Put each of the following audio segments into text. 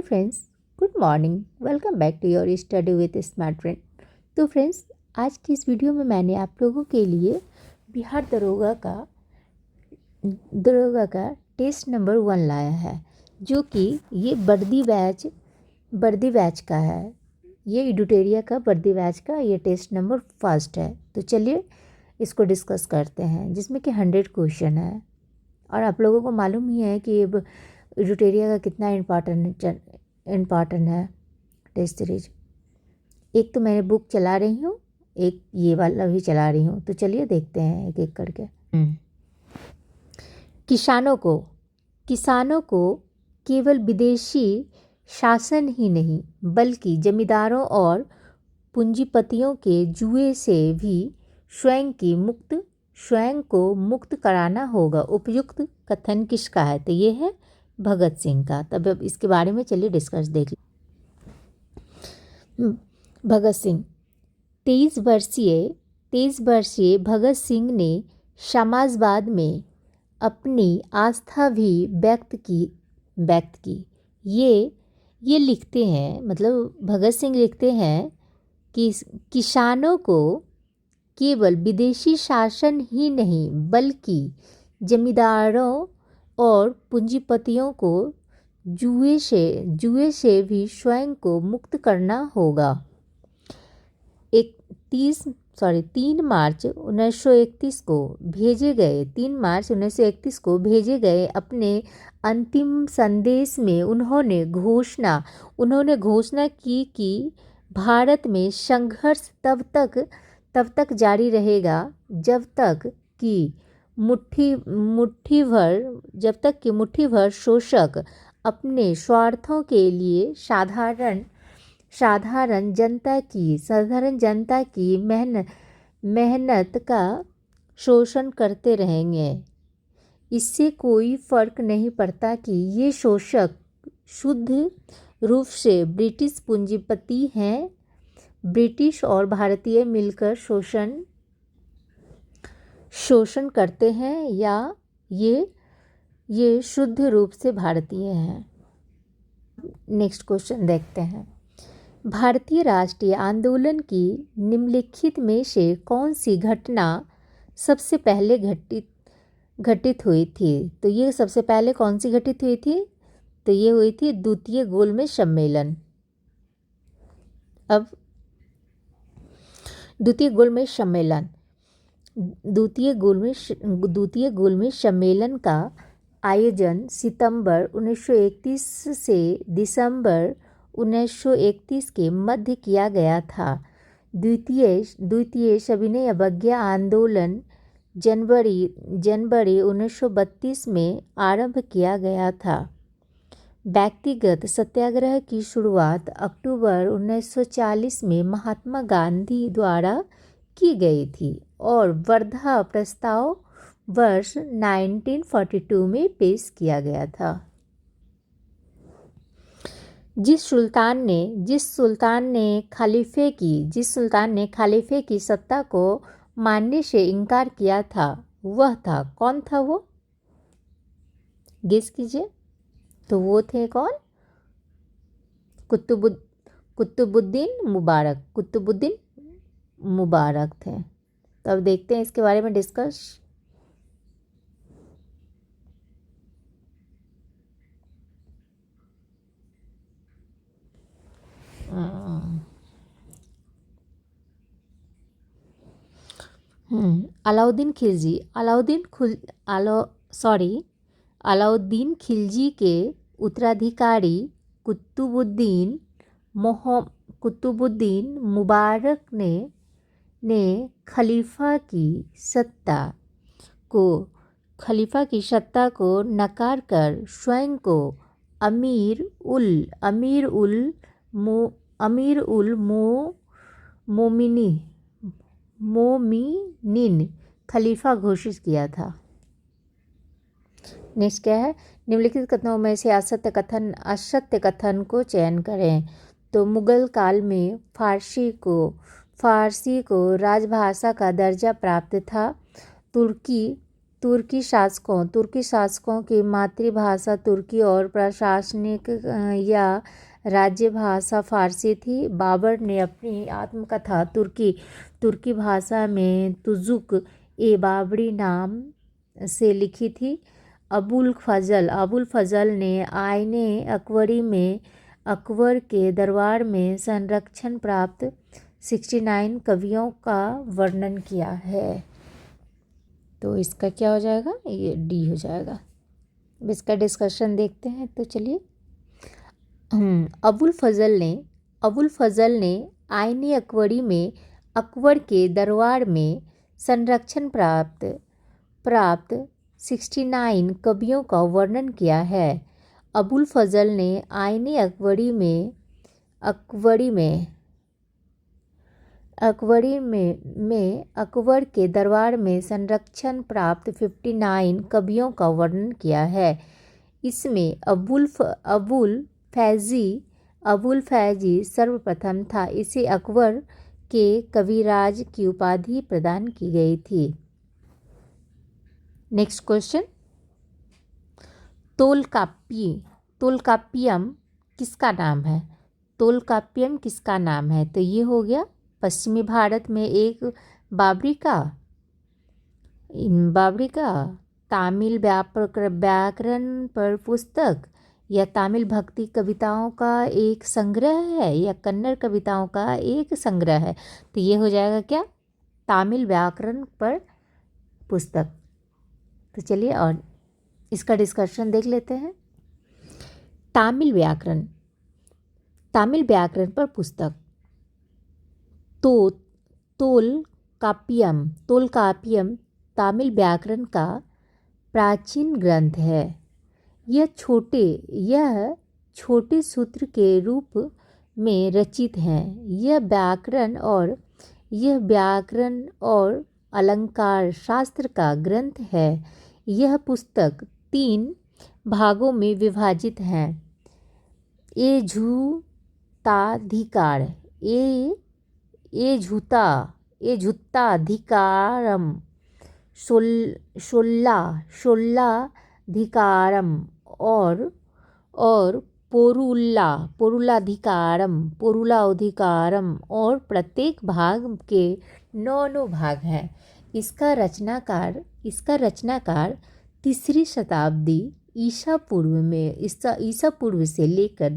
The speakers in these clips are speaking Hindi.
Friends, good morning. Welcome back to your study with smart friend. तो फ्रेंड्स, आज की इस वीडियो में मैंने आप लोगों के लिए बिहार दरोगा का टेस्ट नंबर 1 लाया है, जो कि ये वर्दी बैच का है। ये एडिटोरिया का वर्दी बैच का ये टेस्ट नंबर 1 है। तो चलिए इसको डिस्कस करते हैं, जिसमें कि 100 क्वेश्चन है। और आप लोगों को मालूम ही है कि एडिटोरिया का कितना इम्पॉर्टेंट है टेस्ट सीरीज। एक तो मैं बुक चला रही हूँ, एक ये वाला भी चला रही हूँ। तो चलिए देखते हैं एक एक करके। किसानों को केवल विदेशी शासन ही नहीं, बल्कि जमींदारों और पूंजीपतियों के जुए से भी स्वयं को मुक्त कराना होगा। उपयुक्त कथन किसका है? तो ये है भगत सिंह का। तब अब इसके बारे में चलिए डिस्कस देख लें। भगत सिंह 23 वर्षीय भगत सिंह ने समाजवाद में अपनी आस्था भी व्यक्त की। ये लिखते हैं, मतलब भगत सिंह लिखते हैं कि किसानों को केवल विदेशी शासन ही नहीं, बल्कि जमींदारों और पूंजीपतियों को जुए से भी स्वयं को मुक्त करना होगा। 3 मार्च 1931 को भेजे गए अपने अंतिम संदेश में उन्होंने घोषणा की कि भारत में संघर्ष तब तक जारी रहेगा जब तक कि मुट्ठी भर शोषक अपने स्वार्थों के लिए साधारण जनता की मेहनत का शोषण करते रहेंगे। इससे कोई फर्क नहीं पड़ता कि ये शोषक शुद्ध रूप से ब्रिटिश पूंजीपति हैं। ब्रिटिश और भारतीय मिलकर शोषण करते हैं, या ये शुद्ध रूप से भारतीय हैं। नेक्स्ट क्वेश्चन देखते हैं। भारतीय राष्ट्रीय आंदोलन की निम्नलिखित में से कौन सी घटना सबसे पहले घटित हुई थी? तो ये सबसे पहले कौन सी घटित हुई थी? तो ये हुई थी द्वितीय गोलमेज सम्मेलन। अब द्वितीय गोलमेज सम्मेलन का आयोजन सितंबर 1931 से दिसंबर 1931 के मध्य किया गया था। द्वितीय सविनय अवज्ञा आंदोलन जनवरी 1932 में आरंभ किया गया था। व्यक्तिगत सत्याग्रह की शुरुआत अक्टूबर 1940 में महात्मा गांधी द्वारा की गई थी और वर्धा प्रस्ताव वर्ष 1942 में पेश किया गया था। जिस सुल्तान ने खलीफे की सत्ता को मानने से इनकार किया था, वह था कौन था? वो गेस कीजिए। तो वो थे कौन? कुतुबुद्दीन मुबारक थे। तो अब देखते हैं इसके बारे में डिस्कस। अलाउद्दीन खिलजी के उत्तराधिकारी कुतुबुद्दीन मुबारक ने खलीफा की सत्ता को नकार कर स्वयं को अमीर उल मोमिनीन खलीफा घोषित किया था। नेक्स्ट क्या है? निम्नलिखित कथनों में से असत्य कथन को चयन करें। तो मुगल काल में फारसी को राजभाषा का दर्जा प्राप्त था। तुर्की शासकों की मातृभाषा तुर्की और प्रशासनिक या राज्य भाषा फारसी थी। बाबर ने अपनी आत्मकथा तुर्की भाषा में तुजुक ए बाबरी नाम से लिखी थी। अबुल फजल ने आईने अकबरी में अकबर के दरबार में संरक्षण प्राप्त 69 कवियों का वर्णन किया है। तो इसका क्या हो जाएगा, ये डी हो जाएगा। अब इसका डिस्कशन देखते हैं। तो चलिए, अबुल फजल ने आईने अकबरी में अकबर के दरबार में संरक्षण प्राप्त 69 कवियों का वर्णन किया है। अबुल फजल ने आईने अकबरी में अकबर के दरबार में संरक्षण प्राप्त 59 कवियों का वर्णन किया है। इसमें अबुल फैजी सर्वप्रथम था। इसे अकबर के कविराज की उपाधि प्रदान की गई थी। नेक्स्ट क्वेश्चन, तोलकाप्पियम किसका नाम है? तोलकाप्पियम किसका नाम है? तो ये हो गया पश्चिमी भारत में एक बाबरी का तामिल व्याकरण पर पुस्तक, या तमिल भक्ति कविताओं का एक संग्रह है, या कन्नड़ कविताओं का एक संग्रह है? तो ये हो जाएगा क्या, तमिल व्याकरण पर पुस्तक। तो चलिए और इसका डिस्कशन देख लेते हैं। तमिल व्याकरण पर पुस्तक तोलकाप्पियम तमिल व्याकरण का प्राचीन ग्रंथ है। यह छोटे सूत्र के रूप में रचित हैं। यह व्याकरण और अलंकार शास्त्र का ग्रंथ है। यह पुस्तक 3 भागों में विभाजित है। एझुताधिकारम, शोल्लाधिकारम और पोरुलाधिकारम और प्रत्येक भाग के 9 भाग हैं। इसका रचनाकार 3री शताब्दी ईसा पूर्व से लेकर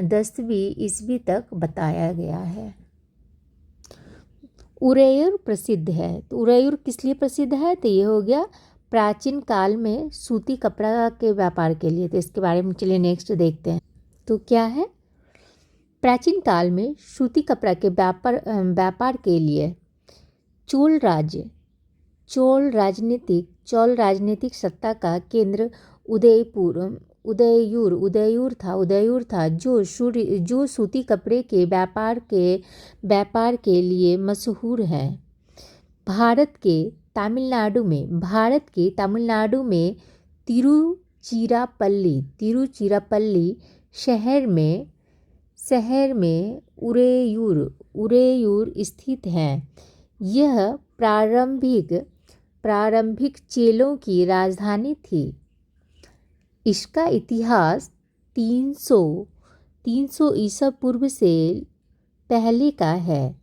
10वीं ईस्वी तक बताया गया है। उरैयूर प्रसिद्ध है। तो उरैयूर किस लिए प्रसिद्ध है? तो ये हो गया प्राचीन काल में सूती कपड़ा के व्यापार के लिए। तो इसके बारे में चलिए नेक्स्ट देखते हैं। तो क्या है, प्राचीन काल में सूती कपड़ा के व्यापार के लिए चोल राजनीतिक सत्ता का केंद्र उदयपुर था जो सूती कपड़े के व्यापार के लिए मशहूर है। भारत के तमिलनाडु में तिरुचिरापल्ली शहर में उरैयूर स्थित है। यह प्रारंभिक चेलों की राजधानी थी। इसका इतिहास 300 ईसा पूर्व से पहले का है।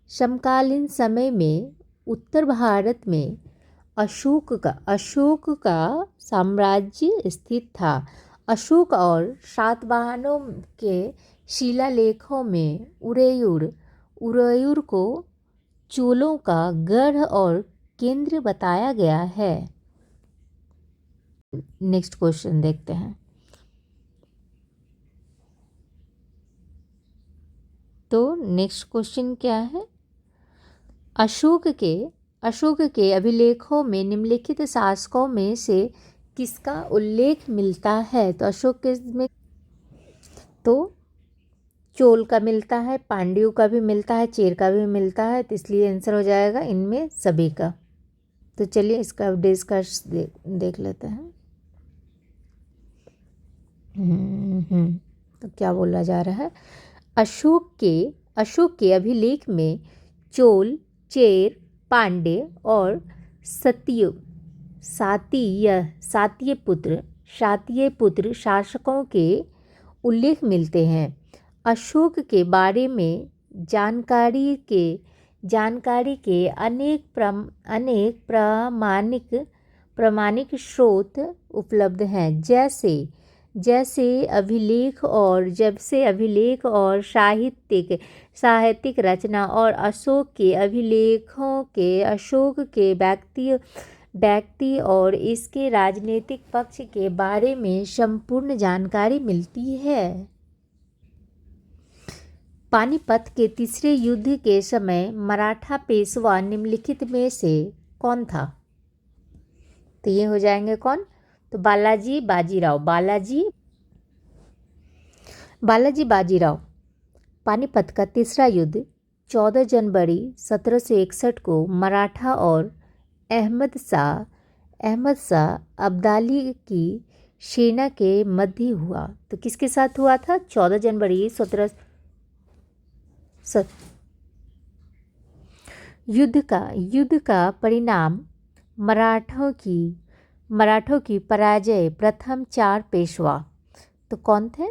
समकालीन समय में उत्तर भारत में अशोक का साम्राज्य स्थित था। अशोक और सातवाहनों के शिलालेखों में उरैयूर को चोलों का गढ़ और केंद्र बताया गया है। नेक्स्ट क्वेश्चन देखते हैं। तो नेक्स्ट क्वेश्चन क्या है, अशोक के अभिलेखों में निम्नलिखित शासकों में से किसका उल्लेख मिलता है? तो अशोक के में तो चोल का मिलता है, पांड्यों का भी मिलता है, चेर का भी मिलता है। तो इसलिए आंसर हो जाएगा इनमें सभी का। तो चलिए इसका डिस्कस देख लेते हैं। तो क्या बोला जा रहा है, अशोक के अभिलेख में चोल, चेर, पांड्य और सत्य सातीय पुत्र शासकों के उल्लेख मिलते हैं। अशोक के बारे में जानकारी के अनेक प्रामाणिक स्रोत उपलब्ध हैं, जैसे अभिलेख और साहित्यिक रचना और अशोक के अभिलेखों के अशोक के व्यक्ति और इसके राजनीतिक पक्ष के बारे में संपूर्ण जानकारी मिलती है। पानीपत के तीसरे युद्ध के समय मराठा पेशवा निम्नलिखित में से कौन था? तो ये हो जाएंगे कौन? तो बालाजी बाजीराव। पानीपत का तीसरा युद्ध 14 जनवरी 1761 को मराठा और अहमद शाह अब्दाली की सेना के मध्य हुआ। तो किसके साथ हुआ था? 14 जनवरी 17 युद्ध का परिणाम मराठों की पराजय। प्रथम 4 पेशवा तो कौन थे?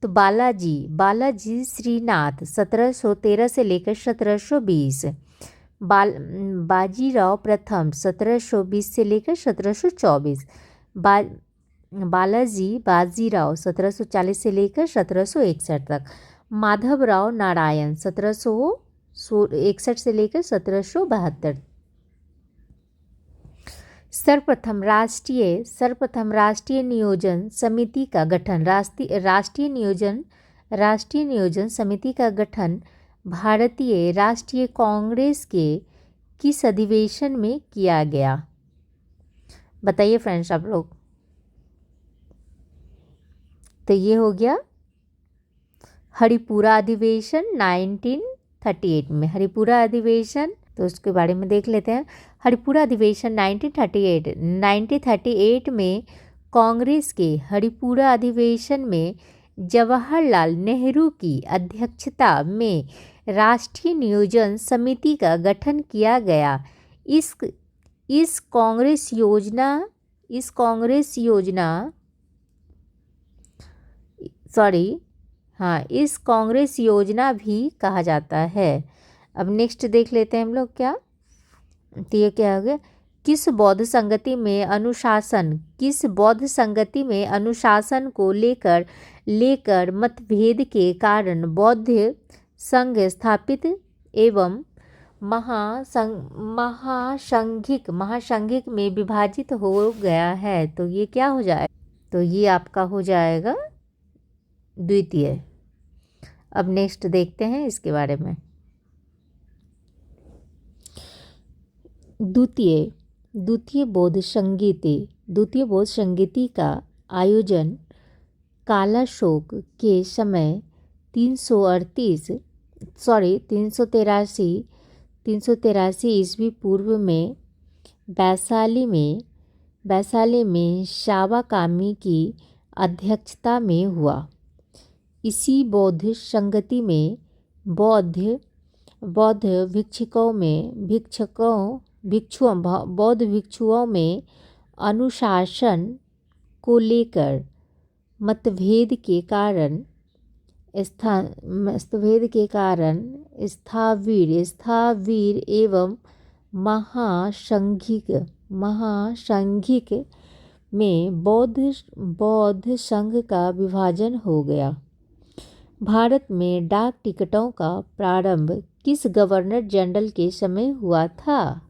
तो बालाजी श्रीनाथ 1713 से लेकर 1720, बाजीराव प्रथम 1720 से लेकर 1724, बाजीराव 1740 से लेकर 1761 तक, माधवराव नारायण 1761 से लेकर 1772। सर्वप्रथम राष्ट्रीय नियोजन समिति का गठन। राष्ट्रीय नियोजन समिति का गठन भारतीय राष्ट्रीय कांग्रेस के किस अधिवेशन में किया गया? बताइए फ्रेंड्स आप लोग। तो ये हो गया हरिपुरा अधिवेशन 1938 में। हरिपुरा अधिवेशन, तो उसके बारे में देख लेते हैं। हरिपुरा अधिवेशन 1938 में कांग्रेस के हरिपुरा अधिवेशन में जवाहरलाल नेहरू की अध्यक्षता में राष्ट्रीय नियोजन समिति का गठन किया गया। इस कांग्रेस योजना भी कहा जाता है। अब नेक्स्ट देख लेते हैं हम लोग क्या। तो ये क्या हो गया? किस बौद्ध संगति में अनुशासन को लेकर मतभेद के कारण बौद्ध संघ स्थापित एवं महासंघिक में विभाजित हो गया है? तो ये क्या हो जाए? तो ये आपका हो जाएगा द्वितीय। अब नेक्स्ट देखते हैं इसके बारे में। द्वितीय बौद्ध संगीति का आयोजन कालाशोक के समय 383 ईस्वी पूर्व में वैशाली में शावाकामी की अध्यक्षता में हुआ। इसी बौद्ध संगति में बौद्ध भिक्षुओं में अनुशासन को लेकर मतभेद के कारण स्थावीर एवं महासंघिक में बौद्ध संघ का विभाजन हो गया। भारत में डाक टिकटों का प्रारंभ किस गवर्नर जनरल के समय हुआ था?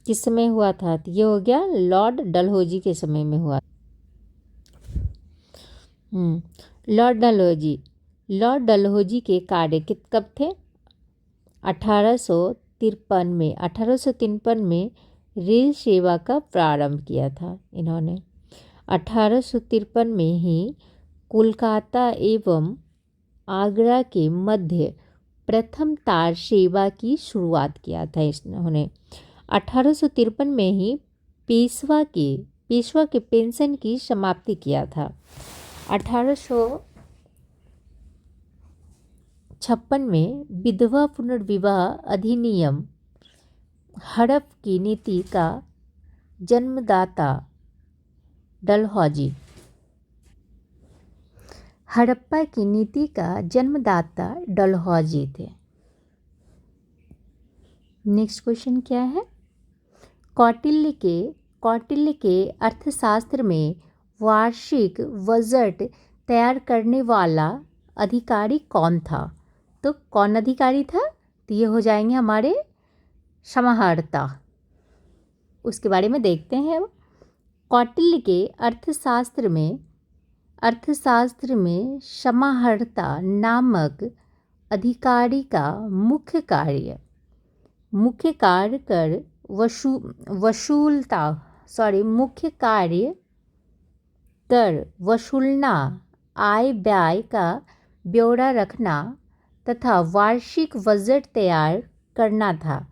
किस समय हुआ था? तो ये हो गया लॉर्ड डलहौजी के समय में हुआ। लॉर्ड डलहौजी के कार्य कब थे? 1853 में रेल सेवा का प्रारंभ किया था इन्होंने। 1853 में ही कोलकाता एवं आगरा के मध्य प्रथम तार सेवा की शुरुआत किया था इन्होंने। 1853 में ही पेशवा के पेंशन की समाप्ति किया था। 1856 में विधवा पुनर्विवाह अधिनियम हड़प की नीति का जन्मदाता डलहौजी। हड़प्पा की नीति का जन्मदाता डलहौजी थे। नेक्स्ट क्वेश्चन क्या है? कौटिल्य के अर्थशास्त्र में वार्षिक बजट तैयार करने वाला अधिकारी कौन था? तो कौन अधिकारी था? तो ये हो जाएंगे हमारे समाहर्ता। उसके बारे में देखते हैं अब। कौटिल्य के अर्थशास्त्र में समाहर्ता नामक अधिकारी का मुख्य कार्य कर वसूलना, आय व्यय का ब्यौरा रखना तथा वार्षिक बजट तैयार करना था।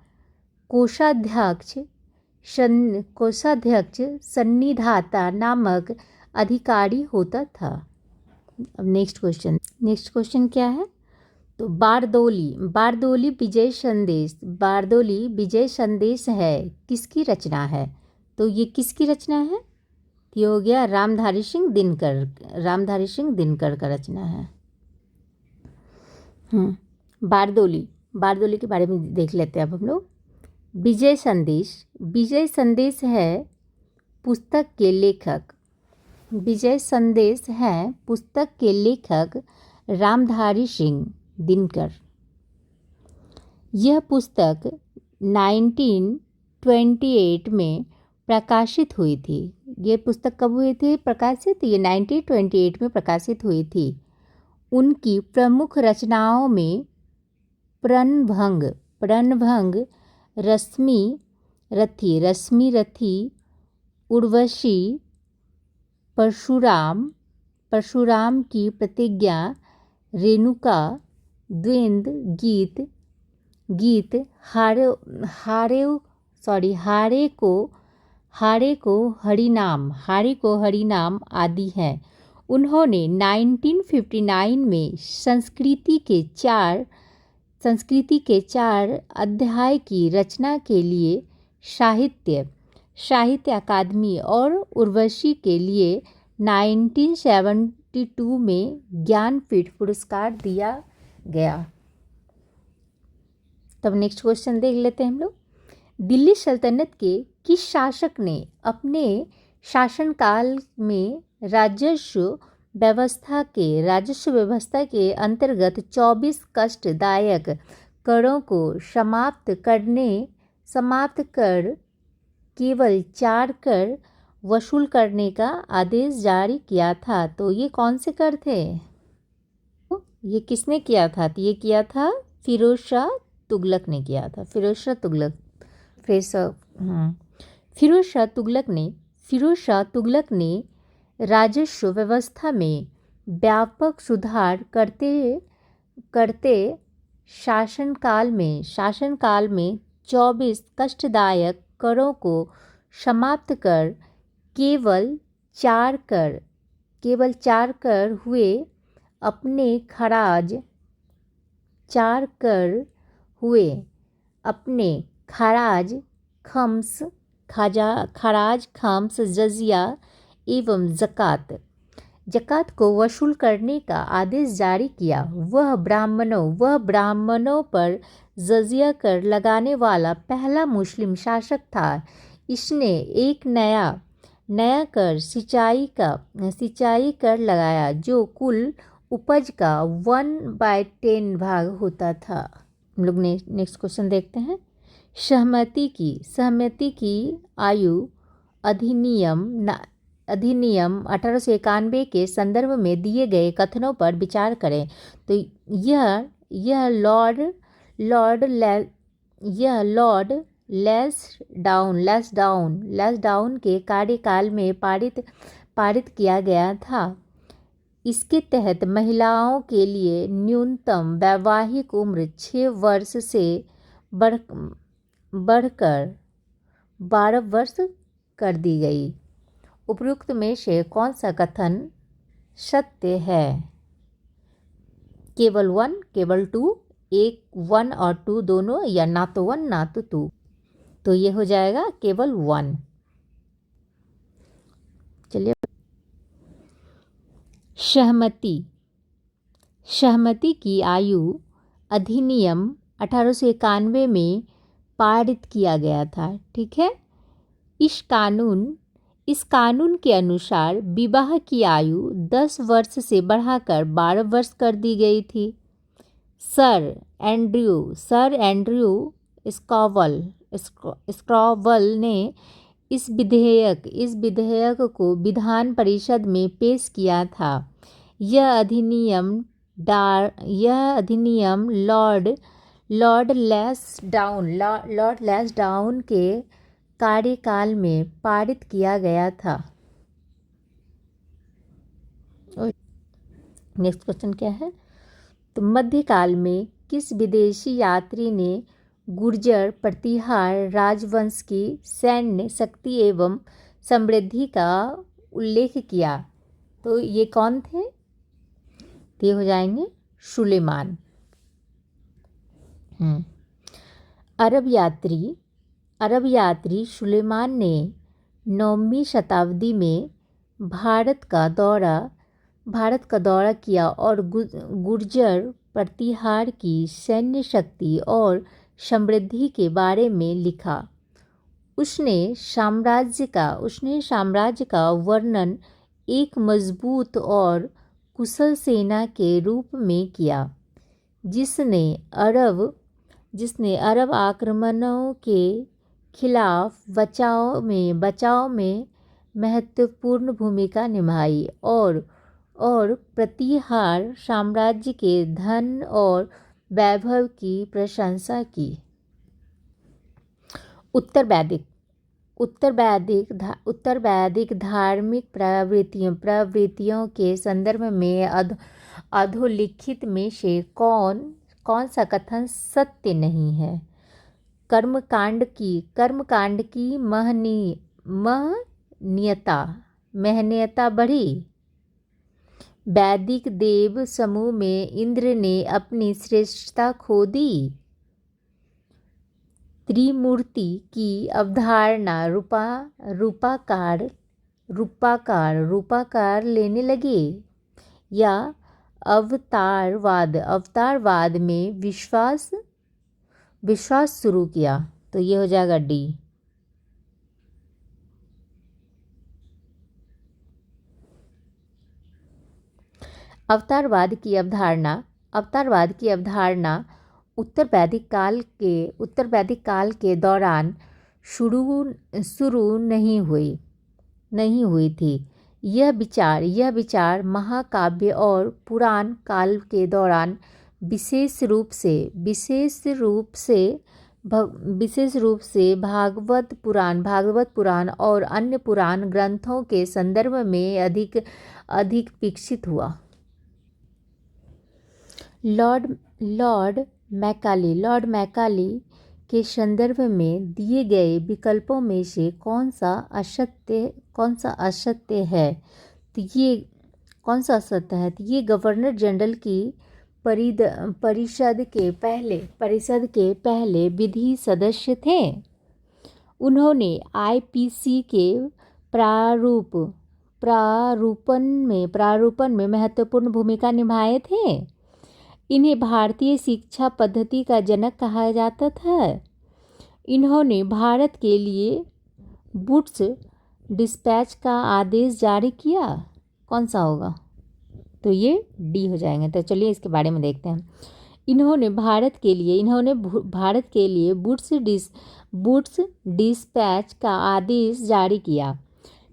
कोषाध्यक्ष सन्निधाता नामक अधिकारी होता था। अब नेक्स्ट क्वेश्चन क्या है? तो बारदोली विजय संदेश है किसकी रचना है? तो ये किसकी रचना है? ये हो गया रामधारी सिंह दिनकर का रचना है। बारदोली के बारे में देख लेते हैं अब हम लोग। विजय संदेश है पुस्तक के लेखक रामधारी सिंह दिनकर। यह पुस्तक 1928 में प्रकाशित हुई थी। ये पुस्तक कब हुई थी प्रकाशित? ये 1928 में प्रकाशित हुई थी। उनकी प्रमुख रचनाओं में प्रणभंग, रश्मि रथी, उर्वशी, परशुराम की प्रतिज्ञा, रेणुका, द्वंद्व, गीत, हारे को हरिनाम आदि हैं। उन्होंने 1959 में संस्कृति के 4 अध्याय की रचना के लिए साहित्य अकादमी और उर्वशी के लिए 1972 में ज्ञानपीठ पुरस्कार दिया गया। तब नेक्स्ट क्वेश्चन देख लेते हैं हम लोग। दिल्ली सल्तनत के किस शासक ने अपने शासनकाल में राजस्व व्यवस्था के अंतर्गत 24 कष्टदायक करों को समाप्त कर केवल 4 कर वसूल करने का आदेश जारी किया था? तो ये कौन से कर थे? ये किसने किया था? तो ये किया था फिरोज शाह तुगलक ने किया था। फिरोज शाह तुगलक ने राजस्व व्यवस्था में व्यापक सुधार करते शासनकाल में 24 कष्टदायक करों को समाप्त कर केवल 4 कर हुए अपने खराज, खम्स, जजिया एवं जकात को वसूल करने का आदेश जारी किया। वह ब्राह्मणों पर जजिया कर लगाने वाला पहला मुस्लिम शासक था। इसने एक नया कर सिंचाई कर लगाया जो कुल उपज का 1/10 भाग होता था। हम लोग नेक्स्ट क्वेश्चन देखते हैं। सहमति की आयु अधिनियम 1891 के संदर्भ में दिए गए कथनों पर विचार करें। तो यह लॉर्ड लैंसडाउन के कार्यकाल में पारित किया गया था। इसके तहत महिलाओं के लिए न्यूनतम वैवाहिक उम्र 6 वर्ष से बढ़कर 12 वर्ष कर दी गई। उपरोक्त में से कौन सा कथन सत्य है? केवल 1, केवल 2, 1 और 2 दोनों, या ना तो 1 ना तो 2? तो ये हो जाएगा केवल 1। चलिए, सहमति। सहमति की आयु अधिनियम 1891 में पारित किया गया था। ठीक है। इस कानून के अनुसार विवाह की आयु 10 वर्ष से बढ़ाकर 12 वर्ष कर दी गई थी। सर एंड्रयू स्क्रॉवल ने इस विधेयक को विधान परिषद में पेश किया था। यह अधिनियम लॉर्ड लैंसडाउन के कार्यकाल में पारित किया गया था। नेक्स्ट क्वेश्चन क्या है? तो मध्यकाल में किस विदेशी यात्री ने गुर्जर प्रतिहार राजवंश की सैन्य शक्ति एवं समृद्धि का उल्लेख किया? तो ये कौन थे? तो ये हो जाएंगे सुलेमान। अरब यात्री सुलेमान ने 9वीं शताब्दी में भारत का दौरा किया और गुर्जर प्रतिहार की सैन्य शक्ति और समृद्धि के बारे में लिखा। उसने साम्राज्य का वर्णन एक मजबूत और कुशल सेना के रूप में किया, जिसने अरब आक्रमणों के खिलाफ बचाव में महत्वपूर्ण भूमिका निभाई और प्रतिहार साम्राज्य के धन और वैभव की प्रशंसा की। उत्तर वैदिक धार्मिक प्रवृत्तियों के संदर्भ में अधोलिखित में से कौन सा कथन सत्य नहीं है? कर्मकांड की महनीयता बढ़ी। वैदिक देव समूह में इंद्र ने अपनी श्रेष्ठता खो दी। त्रिमूर्ति की अवधारणा रूपाकार लेने लगे, या अवतारवाद में विश्वास शुरू किया? तो ये हो जाएगा डी। अवतारवाद की अवधारणा उत्तर वैदिक काल के दौरान शुरू नहीं हुई थी। यह विचार महाकाव्य और पुराण काल के दौरान विशेष रूप से भागवत पुराण और अन्य पुराण ग्रंथों के संदर्भ में अधिक विकसित हुआ। लॉर्ड मैकाले के संदर्भ में दिए गए विकल्पों में से कौन सा असत्य है? तो ये गवर्नर जनरल की परिषद के पहले विधि सदस्य थे। उन्होंने आईपीसी के प्रारूपण में महत्वपूर्ण भूमिका निभाए थे। इन्हें भारतीय शिक्षा पद्धति का जनक कहा जाता था। इन्होंने भारत के लिए वुड्स डिस्पैच का आदेश जारी किया। कौन सा होगा? तो ये डी हो जाएंगे। तो चलिए इसके बारे में देखते हैं। इन्होंने भारत के लिए वुड्स डिस्पैच का आदेश जारी किया।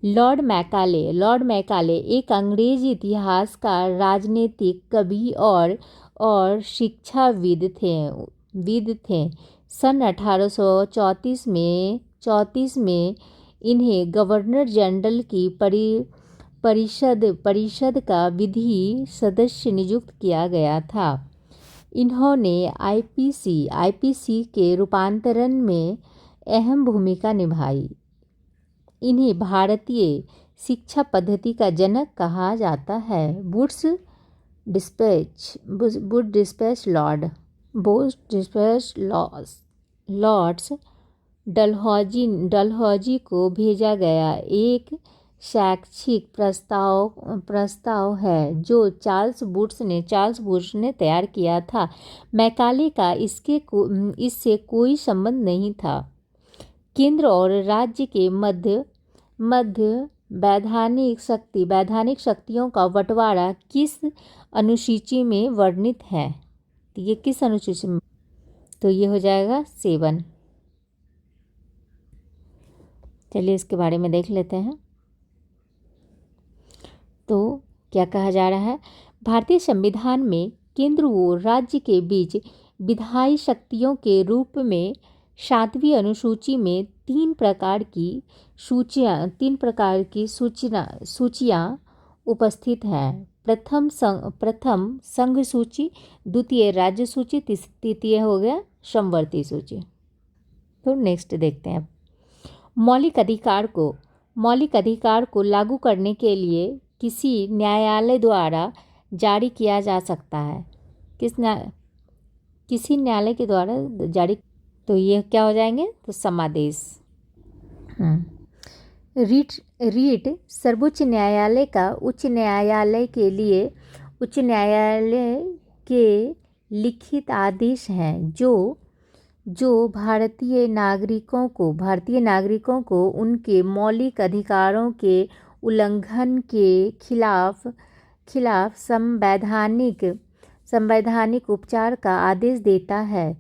लॉर्ड मैकाले एक अंग्रेजी इतिहासकार, राजनीतिक कवि और शिक्षाविद थे। सन 1834 में इन्हें गवर्नर जनरल की परिषद का विधि सदस्य नियुक्त किया गया था। इन्होंने आईपीसी के रूपांतरण में अहम भूमिका निभाई। इन्हें भारतीय शिक्षा पद्धति का जनक कहा जाता है। वुड्स डिस्पैच लॉर्ड्स डलहौजी को भेजा गया एक शैक्षिक प्रस्ताव है जो चार्ल्स वुड्स ने तैयार किया था। मैकाले का इससे कोई संबंध नहीं था। केंद्र और राज्य के मध्य वैधानिक शक्तियों का बंटवारा किस अनुसूची में वर्णित है? तो ये किस अनुसूची में? तो ये हो जाएगा 7। चलिए इसके बारे में देख लेते हैं। तो क्या कहा जा रहा है? भारतीय संविधान में केंद्र और राज्य के बीच विधायी शक्तियों के रूप में 7वीं अनुसूची में 3 प्रकार की सूचियां उपस्थित हैं। प्रथम संघ सूची, द्वितीय राज्य सूची, तृतीय हो गया समवर्ती सूची। तो नेक्स्ट देखते हैं। मौलिक अधिकार को लागू करने के लिए किसी न्यायालय द्वारा जारी किया जा सकता है। किसी न्यायालय के द्वारा जारी। तो ये क्या हो जाएंगे? तो समादेश। रीट सर्वोच्च न्यायालय का उच्च न्यायालय के लिखित आदेश हैं जो भारतीय नागरिकों को उनके मौलिक अधिकारों के उल्लंघन के खिलाफ संवैधानिक उपचार का आदेश देता है।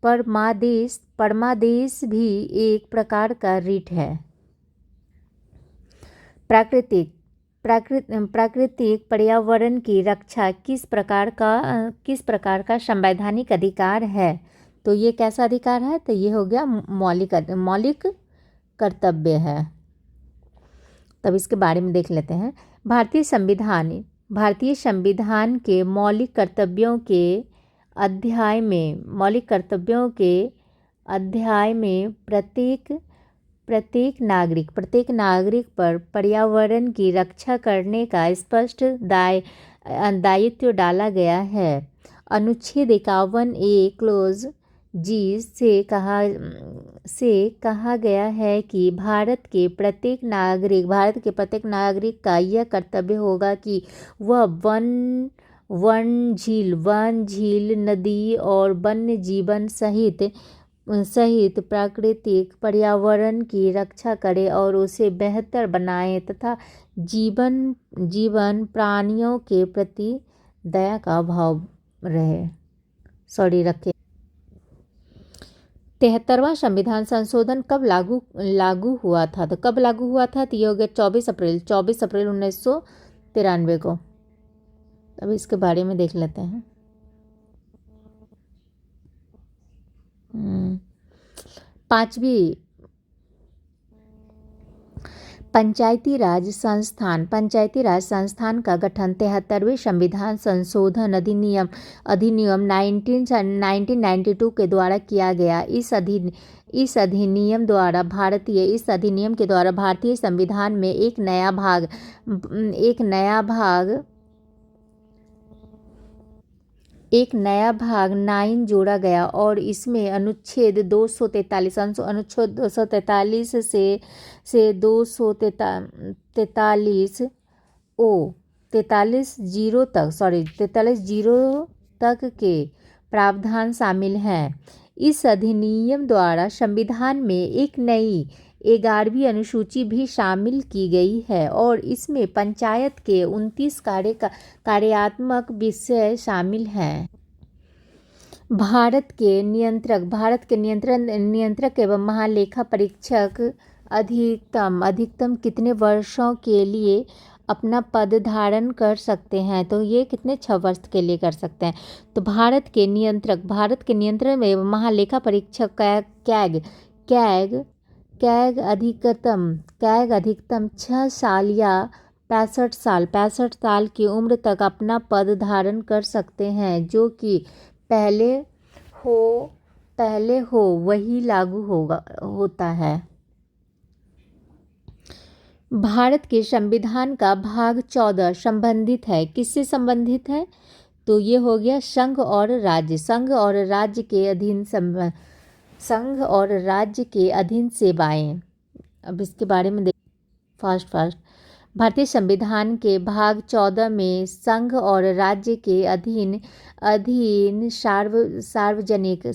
परमादेश भी एक प्रकार का रीट है। प्राकृतिक पर्यावरण की रक्षा किस प्रकार का संवैधानिक अधिकार है? तो ये कैसा अधिकार है? तो ये हो गया मौलिक कर्तव्य है। तब इसके बारे में देख लेते हैं। भारतीय संविधान के मौलिक कर्तव्यों के अध्याय में प्रत्येक नागरिक पर पर्यावरण की रक्षा करने का स्पष्ट दायित्व डाला गया है। अनुच्छेद 51A क्लोज जी से कहा गया है कि भारत के प्रत्येक नागरिक का यह कर्तव्य होगा कि वह वन झील, नदी और वन्य जीवन सहित प्राकृतिक पर्यावरण की रक्षा करे और उसे बेहतर बनाए तथा जीवन प्राणियों के प्रति दया का भाव रखे। 73वां संविधान संशोधन कब लागू हुआ था? तो कब लागू हुआ था? तो ये हो गया 24 अप्रैल 1993 को। अब इसके बारे में देख लेते हैं। पांचवी पंचायती राज संस्थान का गठन 73वें संविधान संशोधन अधिनियम 1992 के द्वारा किया गया। इस अधिनियम के द्वारा भारतीय संविधान में एक नया भाग 9 जोड़ा गया और इसमें अनुच्छेद 243 से 243 तक के प्रावधान शामिल हैं। इस अधिनियम द्वारा संविधान में एक नई 11वीं अनुसूची भी शामिल की गई है और इसमें पंचायत के 29 कार्यात्मक विषय शामिल हैं। भारत के नियंत्रक एवं महालेखा परीक्षक अधिकतम कितने वर्षों के लिए अपना पद धारण कर सकते हैं? तो ये कितने 6 वर्ष के लिए कर सकते हैं। तो भारत के नियंत्रण एवं महालेखा परीक्षक कैग अधिकतम 6 साल या 65 साल की उम्र तक अपना पद धारण कर सकते हैं। जो कि पहले हो वही लागू होता है। भारत के संविधान का भाग 14 संबंधित है। किससे संबंधित है? तो ये हो गया संघ और राज्य के अधीन संघ और राज्य के अधीन सेवाएं। अब इसके बारे में देख फास्ट। भारतीय संविधान के भाग 14 में संघ और राज्य के अधीन अधीन सार्वजनिक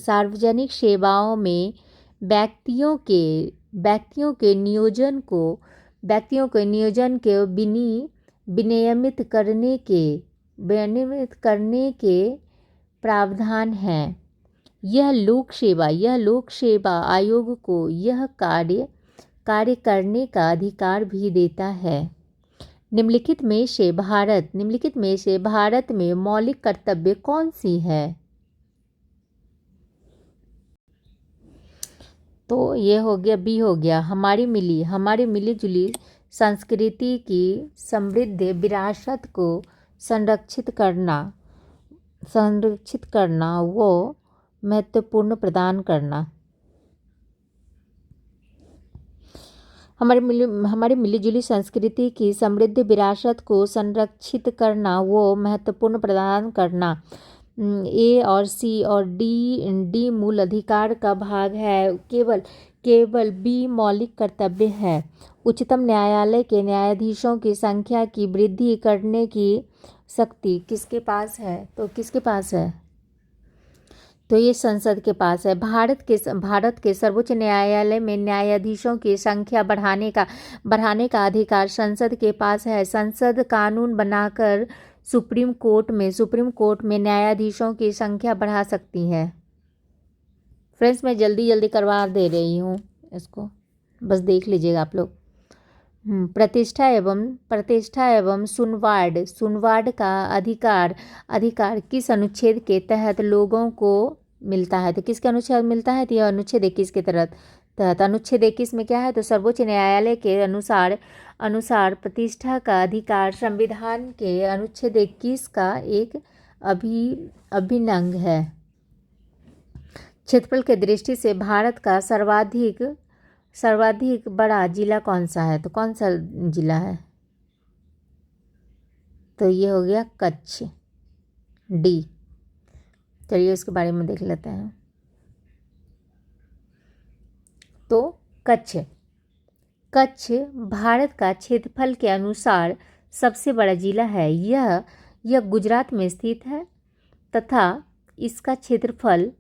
सेवाओं में व्यक्तियों के नियोजन को विनियमित करने के प्रावधान हैं। यह लोक सेवा आयोग को यह कार्य करने का अधिकार भी देता है। निम्नलिखित में से भारत में मौलिक कर्तव्य कौन सी है? तो ये हो गया, बी हो गया, हमारी मिली जुली संस्कृति की समृद्ध विरासत को संरक्षित करना वो महत्वपूर्ण प्रदान करना। हमारी मिलीजुली संस्कृति की समृद्ध विरासत को संरक्षित करना वो महत्वपूर्ण प्रदान करना। ए और सी और डी मूल अधिकार का भाग है। केवल बी मौलिक कर्तव्य है। उच्चतम न्यायालय के न्यायाधीशों की संख्या की वृद्धि करने की शक्ति किसके पास है? तो किसके पास है? तो ये संसद के पास है। भारत के सर्वोच्च न्यायालय में न्यायाधीशों की संख्या बढ़ाने का अधिकार संसद के पास है। संसद कानून बनाकर सुप्रीम कोर्ट में न्यायाधीशों की संख्या बढ़ा सकती है। फ्रेंड्स, मैं जल्दी करवा दे रही हूँ इसको, बस देख लीजिएगा आप लोग। प्रतिष्ठा एवं सुनवाड़ का अधिकार किस अनुच्छेद के तहत लोगों को मिलता है? तो किसके अनुच्छेद मिलता है? तो यह अनुच्छेद 21 के तहत। अनुच्छेद 21 में क्या है? तो सर्वोच्च न्यायालय के अनुसार प्रतिष्ठा का अधिकार संविधान के अनुच्छेद 21 का एक अभिन्न है। क्षेत्रफल की दृष्टि से भारत का सर्वाधिक बड़ा जिला कौन सा है? तो कौन सा जिला है? तो ये हो गया कच्छ, डी। चलिए उसके बारे में देख लेते हैं। तो कच्छ भारत का क्षेत्रफल के अनुसार सबसे बड़ा जिला है। यह गुजरात में स्थित है तथा इसका क्षेत्रफल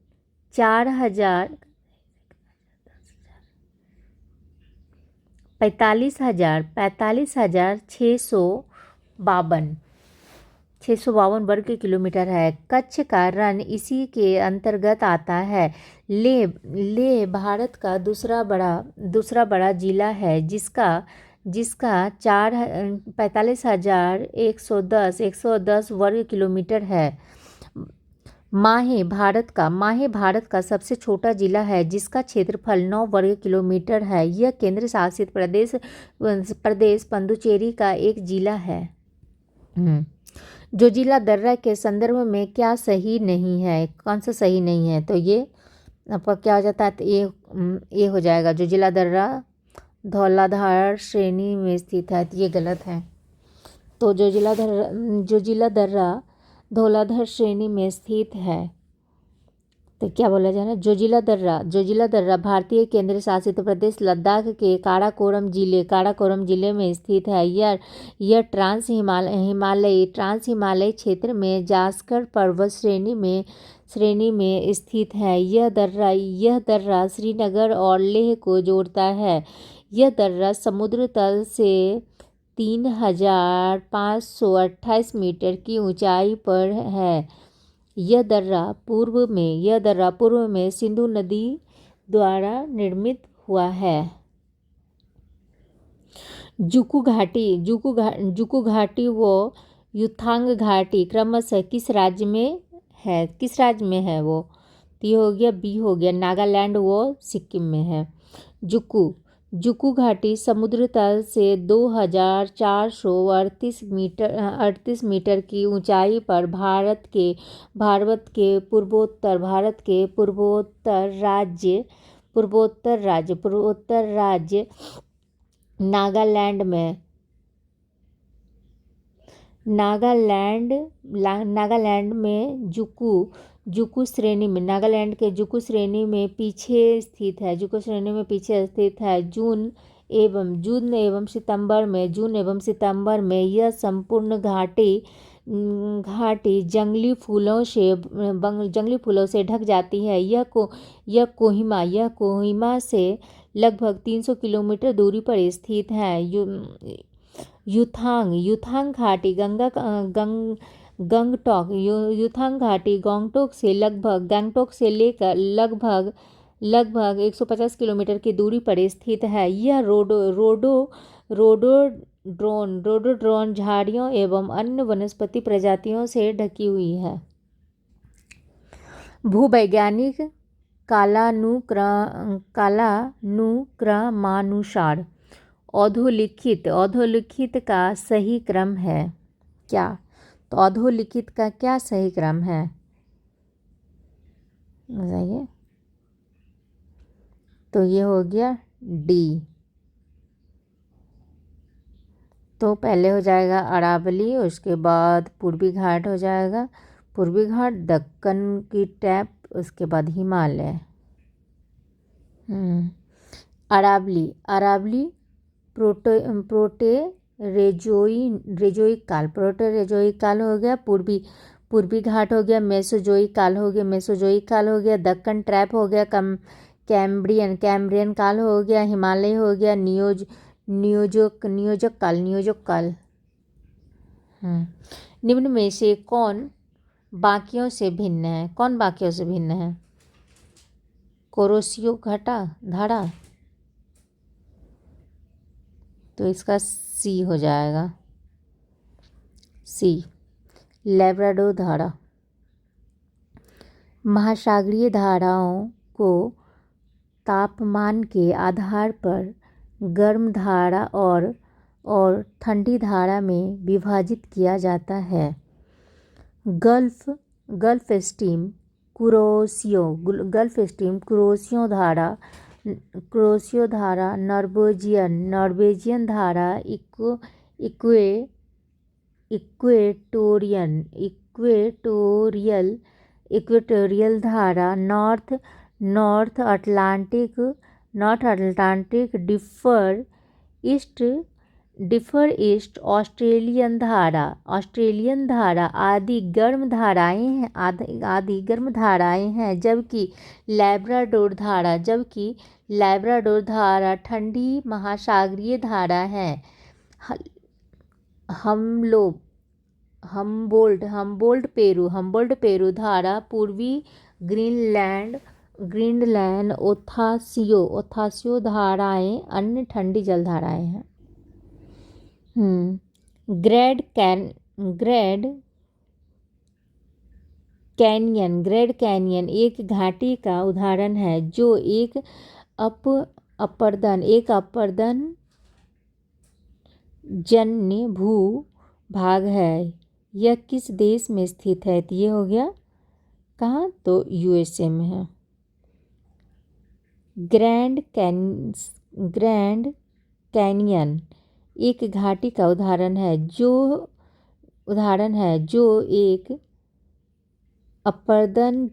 45,652 वर्ग किलोमीटर है। कच्छ का रण इसी के अंतर्गत आता है। लेह भारत का दूसरा बड़ा जिला है जिसका 45,110 वर्ग किलोमीटर है। माहे भारत का सबसे छोटा जिला है जिसका क्षेत्रफल 9 वर्ग किलोमीटर है। यह केंद्र शासित प्रदेश पुडुचेरी का एक जिला है। जोजिला दर्रा के संदर्भ में क्या सही नहीं है? कौन सा सही नहीं है? तो ये आपका क्या हो जाता है? तो ये हो जाएगा। जोजिला दर्रा धौलाधार श्रेणी में स्थित है, तो ये गलत है। तो जोजिला दर्रा धौलाधार श्रेणी में स्थित है, तो क्या बोला जाए ना? जोजिला दर्रा भारतीय केंद्र शासित प्रदेश लद्दाख के काराकोरम जिले में स्थित है। यह ट्रांस हिमालयी क्षेत्र में जास्कर पर्वत श्रेणी में स्थित है। यह दर्रा श्रीनगर और लेह को जोड़ता है। यह दर्रा समुद्र तल से 3,528 मीटर की ऊंचाई पर है। यह दर्रा पूर्व में सिंधु नदी द्वारा निर्मित हुआ है। जुकू घाटी व युथांग घाटी क्रमशः किस राज्य में है वो? तो ये हो गया, बी हो गया, नागालैंड व सिक्किम में है। जुकू घाटी समुद्र तल से 2,438 मीटर की ऊंचाई पर भारत के पूर्वोत्तर राज्य नागालैंड में नागालैंड में जुकू श्रेणी में, नागालैंड के जुकू श्रेणी में पीछे स्थित है। जून एवं सितंबर में यह संपूर्ण घाटी जंगली फूलों से ढक जाती है। यह कोहिमा से लगभग 300 किलोमीटर दूरी पर स्थित है। युथांग घाटी गंगटोक से लेकर लगभग 150 किलोमीटर की दूरी पर स्थित है। यह रोडोड्रोन झाड़ियों एवं अन्य वनस्पति प्रजातियों से ढकी हुई है। भूवैज्ञानिक कालानुक्रमानुसार अधोलिखित का सही क्रम है क्या? तो अधोलिखित का क्या सही क्रम है, बताइए। तो ये हो गया डी। तो पहले हो जाएगा अरावली, उसके बाद पूर्वी घाट हो जाएगा, पूर्वी घाट, दक्कन की टैप, उसके बाद हिमालय। अरावली प्रोटेरोजोइक काल हो गया। पूर्वी घाट हो गया। मेसोजोइक काल हो गया। दक्कन ट्रैप हो गया। कैम्ब्रियन काल हो गया। हिमालय हो गया। नियोजक काल। निम्न में से कौन बाकियों से भिन्न है? कुरोशियो धारा, तो इसका सी हो जाएगा, सी। लैब्राडोर धारा। महासागरीय धाराओं को तापमान के आधार पर गर्म धारा और ठंडी धारा में विभाजित किया जाता है। गल्फ स्ट्रीम कुरोशियो धारा, नॉर्वेजियन धारा, इक्वेटोरियल धारा, north Atlantic differ east Australian धारा आदि गर्म धाराएं हैं, जबकि लैब्राडोर धारा ठंडी महासागरीय धारा है। हम्बोल्ट पेरू धारा पूर्वी ग्रीनलैंड ओथासियो धाराएं अन्य ठंडी जल धाराएं हैं। ग्रैंड कैनियन एक घाटी का उदाहरण है जो एक अपरदन जन्य भू-भाग है। यह किस देश में स्थित है? तो ये हो गया कहाँ? तो यूएसए में है। ग्रैंड कैनियन एक घाटी का उदाहरण है जो एक अपरदन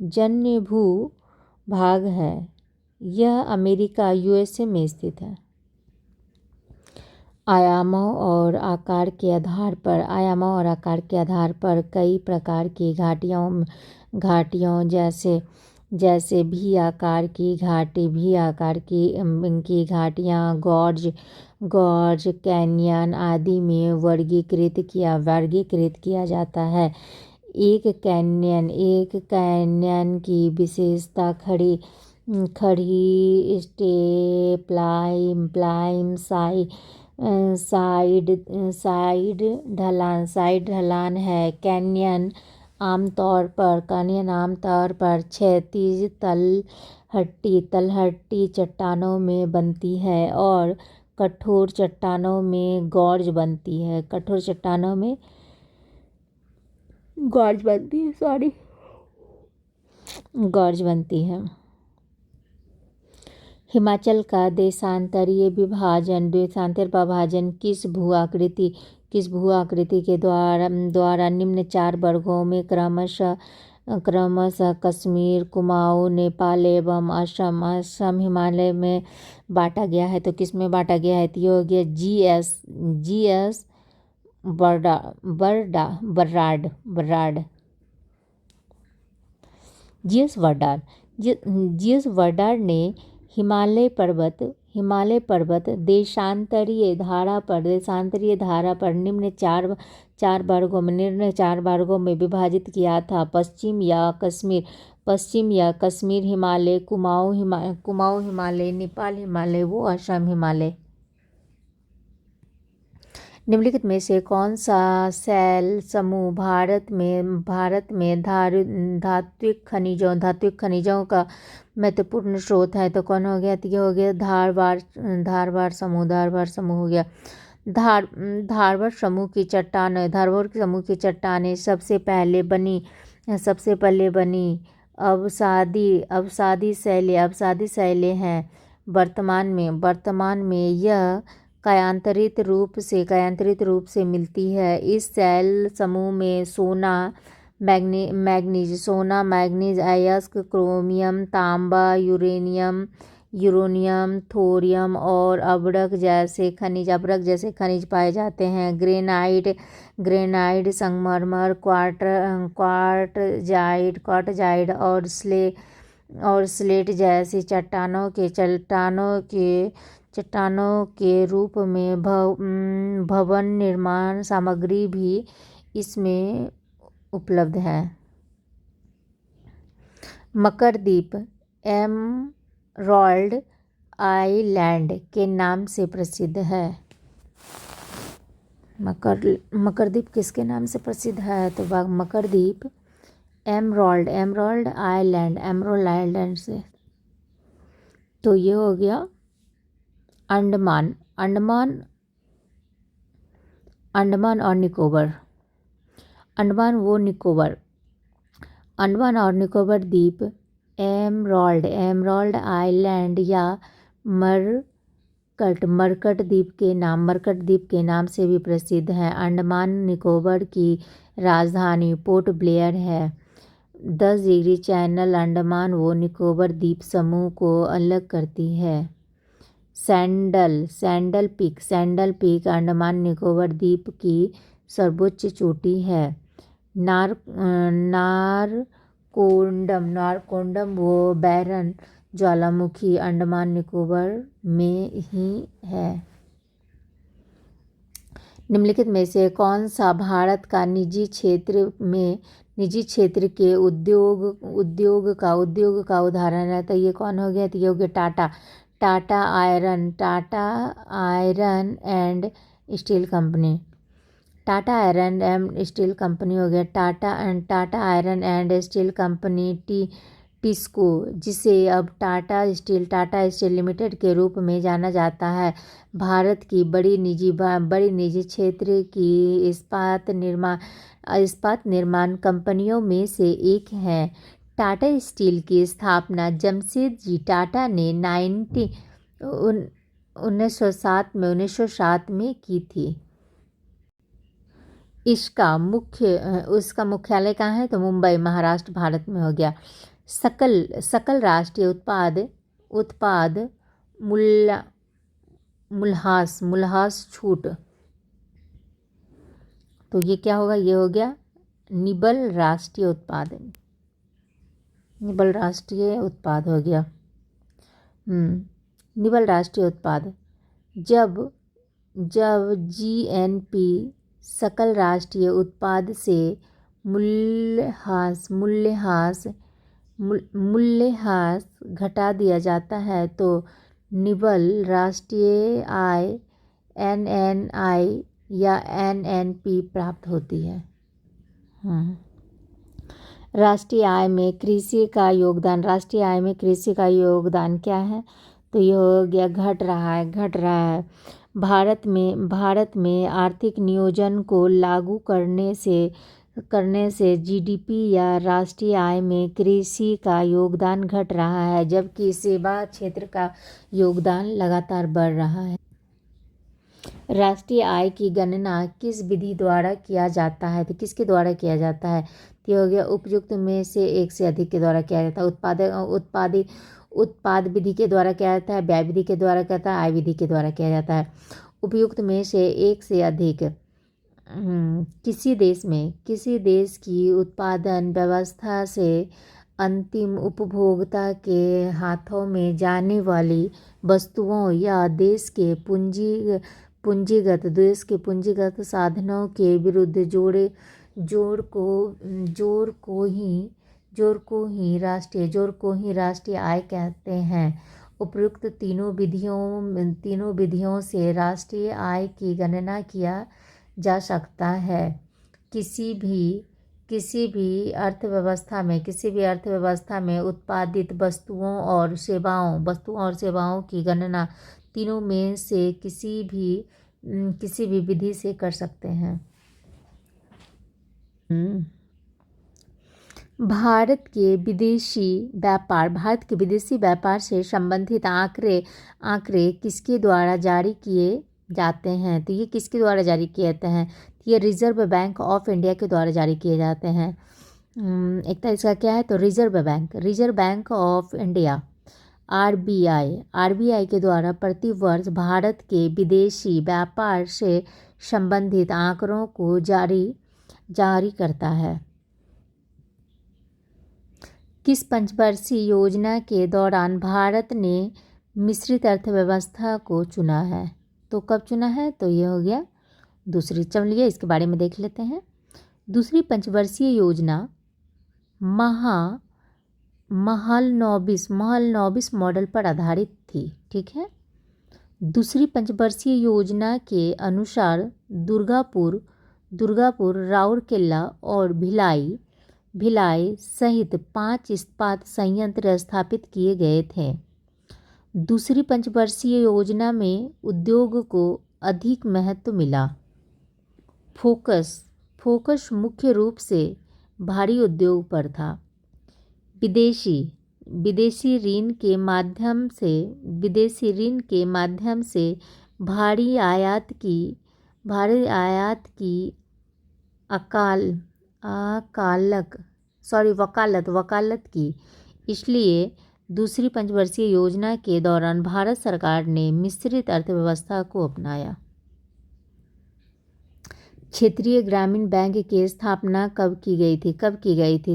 जन्य भू-भाग है। यह अमेरिका यूएसए में स्थित है। आयामों और आकार के आधार पर कई प्रकार की घाटियों जैसे भी आकार की घाटियाँ गॉर्ज कैनियन आदि में वर्गीकृत किया जाता है। एक कैनियन की विशेषता खड़ी स्टेपलाइन साइड ढलान है। कैनियन आमतौर पर क्षैतिज तलहटी चट्टानों में बनती है और कठोर चट्टानों में गॉर्ज बनती है। हिमाचल का देशांतरीय विभाजन किस भू आकृति किस भू आकृति के द्वारा निम्न 4 वर्गों में क्रमशः कश्मीर, कुमाऊं, नेपाल एवं असम हिमालय में बांटा गया है? तो किस में बांटा गया है? तो ये हो गया जीएस बर्राड जीएस वर्डार ने हिमालय पर्वत देशांतरीय धारा पर निम्न चार वर्गों में विभाजित किया था। पश्चिम या कश्मीर हिमालय, कुमाऊं हिमालय, नेपाल हिमालय, वो असम हिमालय। निम्नलिखित में से कौन सा शैल समूह भारत में धात्विक खनिजों का महत्वपूर्ण स्रोत है? तो कौन हो गया? तो ये हो गया धारवाड़ समूह हो गया। धारवाड़ समूह की चट्टानें सबसे पहले बनी अवसादी शैलें हैं। वर्तमान में यह कायांतरित रूप से मिलती है। इस शैल समूह में सोना, मैग्नीज, अयस्क, क्रोमियम, तांबा, यूरेनियम, थोरियम और अभ्रक जैसे खनिज पाए जाते हैं। ग्रेनाइट, संगमरमर, क्वार्टजाइट और स्लेट जैसी चट्टानों के रूप में भवन निर्माण सामग्री भी इसमें उपलब्ध है। मकरद्वीप एमराल्ड आइलैंड के नाम से प्रसिद्ध है। मकरद्वीप किसके नाम से प्रसिद्ध है? तो मकरद्वीप एमराल्ड आइलैंड से। तो ये हो गया अंडमान और निकोबार। अंडमान और निकोबार द्वीप एमराल्ड आइलैंड या मरकट द्वीप के नाम से भी प्रसिद्ध है। अंडमान निकोबार की राजधानी पोर्ट ब्लेयर है। 10 डिग्री चैनल अंडमान व निकोबार द्वीप समूह को अलग करती है। सैंडल पीक अंडमान निकोबार द्वीप की सर्वोच्च चोटी है। नारकोंडम व बैरन ज्वालामुखी अंडमान निकोबार में ही है। निम्नलिखित में से कौन सा भारत का निजी क्षेत्र के उद्योग का उदाहरण है? तो ये कौन हो गया? तो ये हो गया Tata iron and steel company. Tata iron and steel company हो गया। Tata iron and steel company TISCO, जिसे अब टाटा स्टील लिमिटेड के रूप में जाना जाता है, भारत की बड़ी निजी क्षेत्र की इस्पात निर्माण कंपनियों में से एक है। टाटा स्टील की स्थापना जमशेदजी टाटा ने 1907 में की थी। उसका मुख्यालय कहाँ है? तो मुंबई, महाराष्ट्र, भारत में हो गया। सकल राष्ट्रीय उत्पाद मूल्यह्रास छूट। तो ये क्या होगा? ये हो गया निबल राष्ट्रीय उत्पाद हो गया। निबल राष्ट्रीय उत्पाद। जब जीएनपी सकल राष्ट्रीय उत्पाद से मूल्यह्रास घटा दिया जाता है तो निबल राष्ट्रीय आय एनएनआई या एनएनपी प्राप्त होती है। राष्ट्रीय आय में कृषि का योगदान क्या है? तो ये हो गया घट रहा है। भारत में आर्थिक नियोजन को लागू करने से जीडीपी या राष्ट्रीय आय में कृषि का योगदान घट रहा है, जबकि सेवा क्षेत्र का योगदान लगातार बढ़ रहा है। राष्ट्रीय आय की गणना किस विधि द्वारा किया जाता है? तो किसके द्वारा किया जाता है? तो ये हो गया उपयुक्त में से एक से अधिक के द्वारा किया जाता है। उत्पाद विधि के द्वारा किया जाता है, व्यय विधि के द्वारा किया जाता है, आय विधि के द्वारा किया जाता है। उपयुक्त में से एक से अधिक किसी देश की उत्पादन व्यवस्था से अंतिम उपभोक्ता के हाथों में जाने वाली वस्तुओं या देश के पूंजीगत साधनों के विरुद्ध जोड़ को ही राष्ट्रीय आय कहते हैं। उपयुक्त तीनों विधियों से राष्ट्रीय आय की गणना किया जा सकता है। किसी भी अर्थव्यवस्था में उत्पादित वस्तुओं और सेवाओं की गणना तीनों में से किसी भी विधि से कर सकते हैं। भारत के विदेशी व्यापार से संबंधित आंकड़े किसके द्वारा जारी किए जाते हैं? तो ये किसके द्वारा जारी किए जाते हैं? ये रिजर्व बैंक ऑफ इंडिया के द्वारा जारी किए जाते हैं। एक तो इसका क्या है? तो reserve bank of India RBI के द्वारा प्रति वर्ष भारत के विदेशी व्यापार से संबंधित आंकड़ों को जारी करता है। किस पंचवर्षीय योजना के दौरान भारत ने मिश्रित अर्थव्यवस्था को चुना है? तो कब चुना है? तो ये हो गया दूसरी। चलिए इसके बारे में देख लेते हैं। दूसरी पंचवर्षीय योजना महलनोबिस मॉडल पर आधारित थी। ठीक है। दूसरी पंचवर्षीय योजना के अनुसार दुर्गापुर, राउरकेला और भिलाई सहित 5 इस्पात संयंत्र स्थापित किए गए थे। दूसरी पंचवर्षीय योजना में उद्योग को अधिक महत्व मिला। फोकस मुख्य रूप से भारी उद्योग पर था। विदेशी ऋण के माध्यम से भारी आयात की वकालत की। इसलिए दूसरी पंचवर्षीय योजना के दौरान भारत सरकार ने मिश्रित अर्थव्यवस्था को अपनाया। क्षेत्रीय ग्रामीण बैंक की स्थापना कब की गई थी?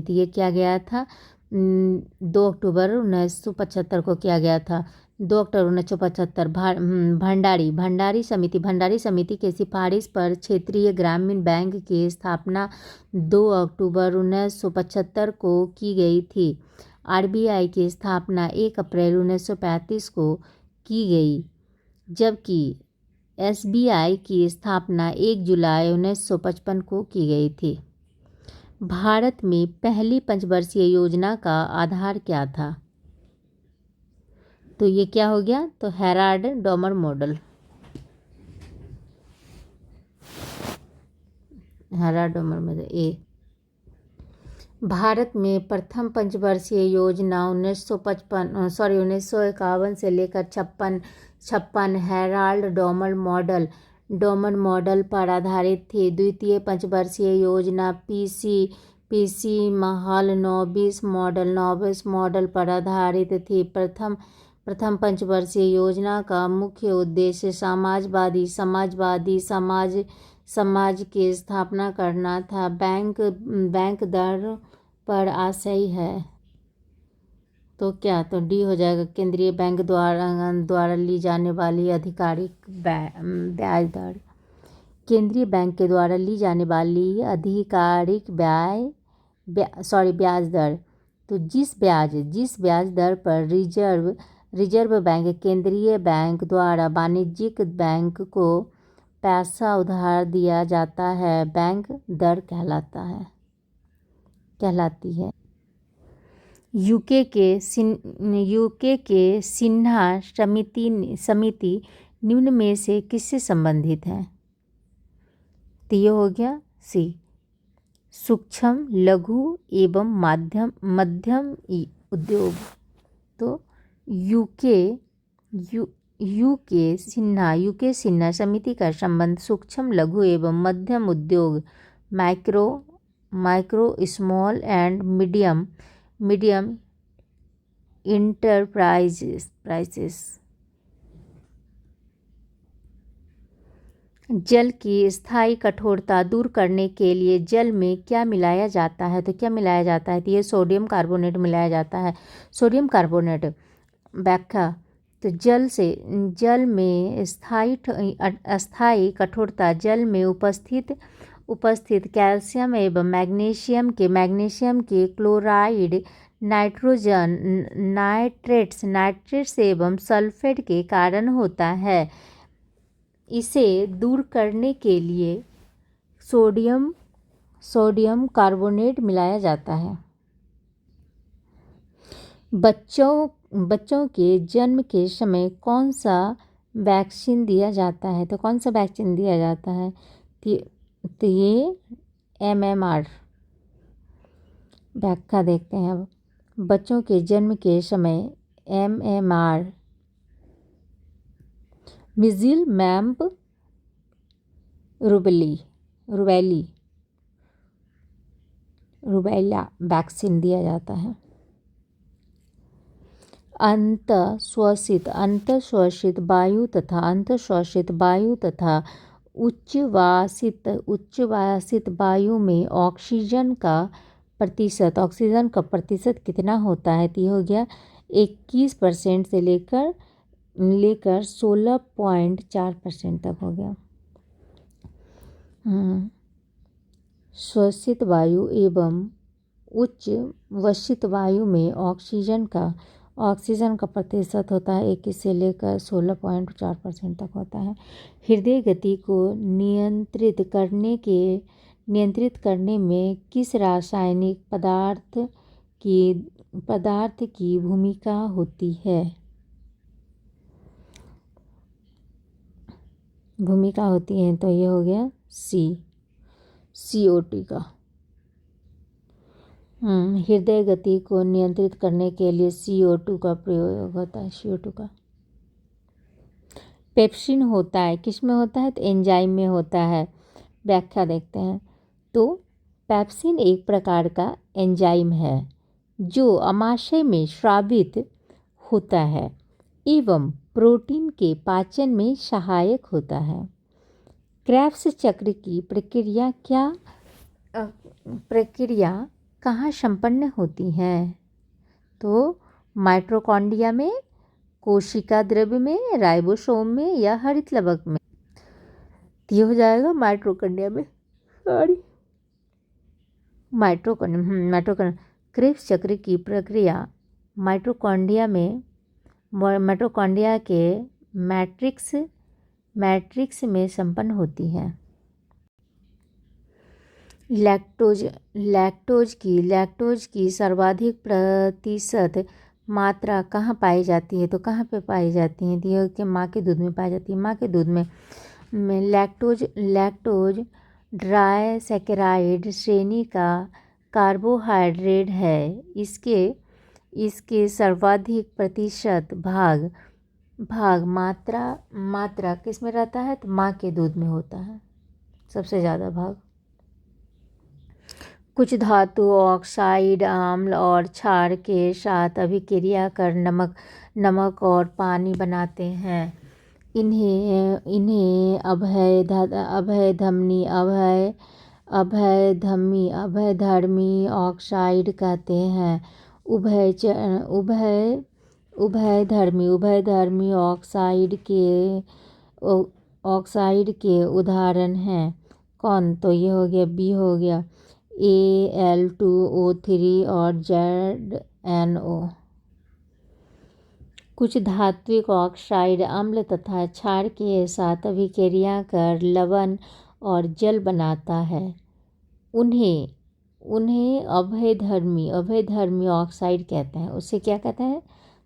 तो ये किया गया था 2 अक्टूबर 1975 को किया गया था। 2 अक्टूबर 1975 भंडारी समिति के सिफारिश पर क्षेत्रीय ग्रामीण बैंक की स्थापना 2 अक्टूबर 1975 को की गई थी। आरबीआई की स्थापना 1 अप्रैल 1935 को की गई, जबकि एसबीआई की स्थापना 1 जुलाई 1955 को की गई थी। भारत में पहली पंचवर्षीय योजना का आधार क्या था? तो ये क्या हो गया? तो हेराल्ड डॉमर मॉडल। में ए। भारत में प्रथम पंचवर्षीय योजना 1951 से लेकर 56 हेराल्ड डॉमर मॉडल पर आधारित थी। द्वितीय पंचवर्षीय योजना पीसी महलनोबिस मॉडल पर आधारित थी। प्रथम पंचवर्षीय योजना का मुख्य उद्देश्य समाजवादी समाज की स्थापना करना था। बैंक दर पर आशय है। तो क्या? तो डी हो जाएगा। केंद्रीय बैंक द्वारा ली जाने वाली आधिकारिक ब्याज दर। केंद्रीय बैंक के द्वारा ली जाने वाली आधिकारिक ब्याज दर। तो जिस ब्याज दर पर रिजर्व बैंक केंद्रीय बैंक द्वारा वाणिज्यिक बैंक को पैसा उधार दिया जाता है, बैंक दर कहलाती है। यूके के सिन्हा समिति निम्न में से किससे संबंधित है? तो ये हो गया सी, सूक्ष्म लघु एवं मध्यम उद्योग। तो यूके सिन्हा समिति का संबंध सूक्ष्म लघु एवं मध्यम उद्योग micro small and medium enterprises. जल की स्थायी कठोरता दूर करने के लिए जल में क्या मिलाया जाता है? तो क्या मिलाया जाता है? तो ये सोडियम कार्बोनेट मिलाया जाता है। सोडियम कार्बोनेट व्याख्या, तो जल में स्थायी कठोरता जल में उपस्थित कैल्शियम एवं मैग्नीशियम के क्लोराइड, नाइट्रेट्स एवं सल्फेट के कारण होता है। इसे दूर करने के लिए सोडियम कार्बोनेट मिलाया जाता है। बच्चों के जन्म के समय कौन सा वैक्सीन दिया जाता है? तो कौन सा वैक्सीन दिया जाता है? तो ये MMR। व्याख्या देखते हैं अब। बच्चों के जन्म के समय MMR, मिजिल, मैम्प, रुबेला वैक्सीन दिया जाता है। अंतःश्वसित वायु तथा उच्छ्वासित वायु में ऑक्सीजन का प्रतिशत कितना होता है? तो ये हो गया 21% से लेकर 16.4% तक हो गया। श्वसित वायु एवं उच्छ्वसित वायु में ऑक्सीजन का प्रतिशत होता है 21 से लेकर 16.4% तक होता है। हृदय गति को नियंत्रित करने में किस रासायनिक पदार्थ की भूमिका होती है? तो ये हो गया CO2 का। हृदय गति को नियंत्रित करने के लिए CO2 का प्रयोग होता है। CO2 का पेप्सिन होता है, किस में होता है? तो एंजाइम में होता है। व्याख्या देखते हैं। तो पेप्सिन एक प्रकार का एंजाइम है जो अमाशय में स्रावित होता है एवं प्रोटीन के पाचन में सहायक होता है। क्रेब्स चक्र की प्रक्रिया कहाँ संपन्न होती है? तो माइटोकॉन्ड्रिया में, कोशिका द्रव्य में, राइबोसोम में या हरित लवक में? ये हो जाएगा माइटोकॉन्ड्रिया में। माइटोकॉन्ड्रिया। क्रेब्स चक्र की प्रक्रिया माइटोकॉन्ड्रिया के मैट्रिक्स में संपन्न होती है। लैक्टोज की सर्वाधिक प्रतिशत मात्रा कहाँ पाई जाती है? तो कहाँ पे पाई जाती है? तो कि माँ के दूध में पाई जाती है। माँ के दूध में लैक्टोज ड्राइसैकेराइड श्रेणी का कार्बोहाइड्रेट है। इसके सर्वाधिक प्रतिशत भाग मात्रा किस में रहता है? तो माँ के दूध में होता है सबसे ज़्यादा भाग। कुछ धातु ऑक्साइड अम्ल और क्षार के साथ अभिक्रिया कर नमक और पानी बनाते हैं। इन्हें अभयधर्मी ऑक्साइड कहते हैं। उभयधर्मी ऑक्साइड के उदाहरण हैं कौन? तो ये हो गया, बी हो गया Al2O3 और ZnO। कुछ धात्विक ऑक्साइड अम्ल तथा क्षार के साथ अभिक्रिया कर लवण और जल बनाता है। उन्हें अभयधर्मी ऑक्साइड कहते हैं। उससे क्या कहते हैं?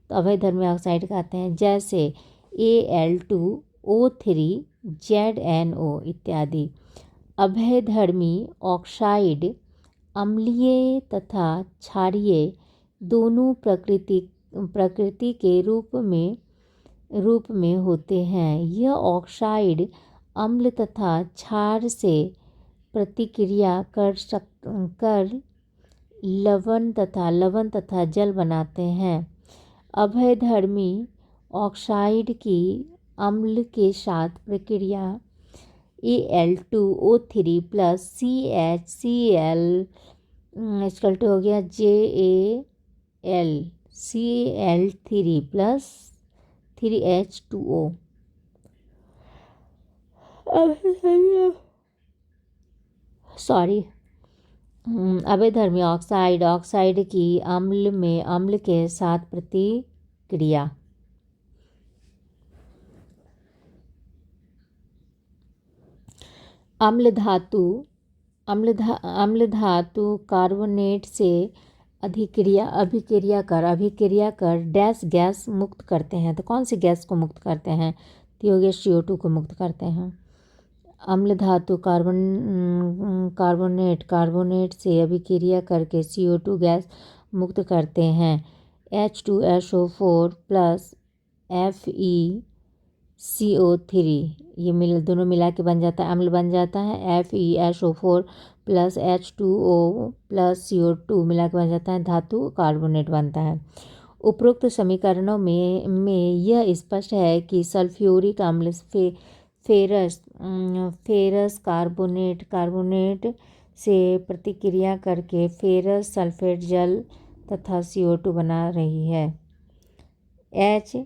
तो अभयधर्मी ऑक्साइड कहते हैं। जैसे Al2O3, ZnO इत्यादि। अभयधर्मी ऑक्साइड अम्लीय तथा क्षारीय दोनों प्रकृति के रूप में रूप में होते हैं। यह ऑक्साइड अम्ल तथा क्षार से प्रतिक्रिया कर लवण तथा जल बनाते हैं। अभयधर्मी ऑक्साइड की अम्ल के साथ प्रक्रिया Al2O3 प्लस CHCl इसकल्ट हो गया JAL Cl3 plus 3H2O। अभयधर्मी oxide की अम्ल के साथ प्रतिक्रिया। अम्ल धातु कार्बोनेट से अभिक्रिया कर डैश गैस मुक्त करते हैं। तो कौन सी गैस को मुक्त करते हैं? तो ये हो गया CO2 को मुक्त करते हैं। अम्ल धातु कार्बोनेट से अभिक्रिया करके CO2 गैस मुक्त करते हैं। H2SO4 प्लस FeCO3 ये दोनों मिला के बन जाता है, अम्ल बन जाता है। FeSO4 plus H2O plus CO2 मिला के बन जाता है धातु कार्बोनेट बनता है। उपरोक्त समीकरणों में यह स्पष्ट है कि सल्फ्यूरिक अम्ल फेरस कार्बोनेट से प्रतिक्रिया करके फेरस सल्फेट जल तथा CO2 बना रही है। HOOCOOH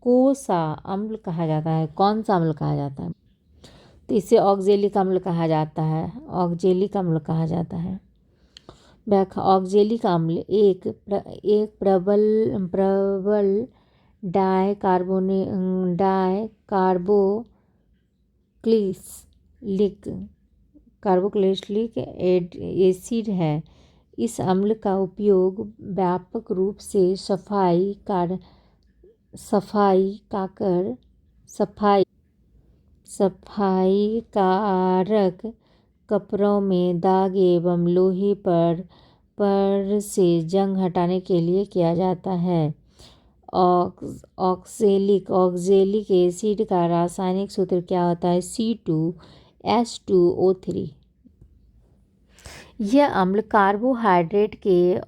को सा अम्ल कहा जाता है? कौन सा अम्ल कहा जाता है? तो इसे ऑक्जेलिक अम्ल कहा जाता है। व्याख्या: ऑक्जेलिक अम्ल एक प्रबल कार्बोक्सिलिक एसिड है। इस अम्ल का उपयोग व्यापक रूप से सफाई कारक कपड़ों में दाग एवं लोहे पर से जंग हटाने के लिए किया जाता है। ऑक्जेलिक एसिड का रासायनिक सूत्र क्या होता है? C2H2O3। यह अम्ल कार्बोहाइड्रेट के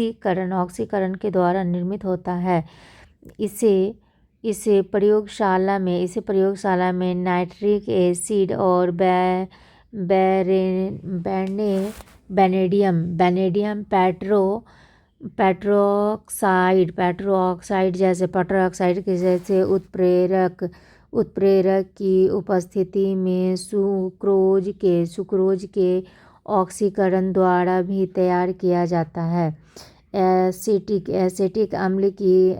ऑक्सीकरण के द्वारा निर्मित होता है। इसे प्रयोगशाला में नाइट्रिक एसिड और वैनेडियम पेट्रोक्साइड जैसे उत्प्रेरक की उपस्थिति में सुक्रोज के ऑक्सीकरण द्वारा भी तैयार किया जाता है। एसिटिक अम्ल की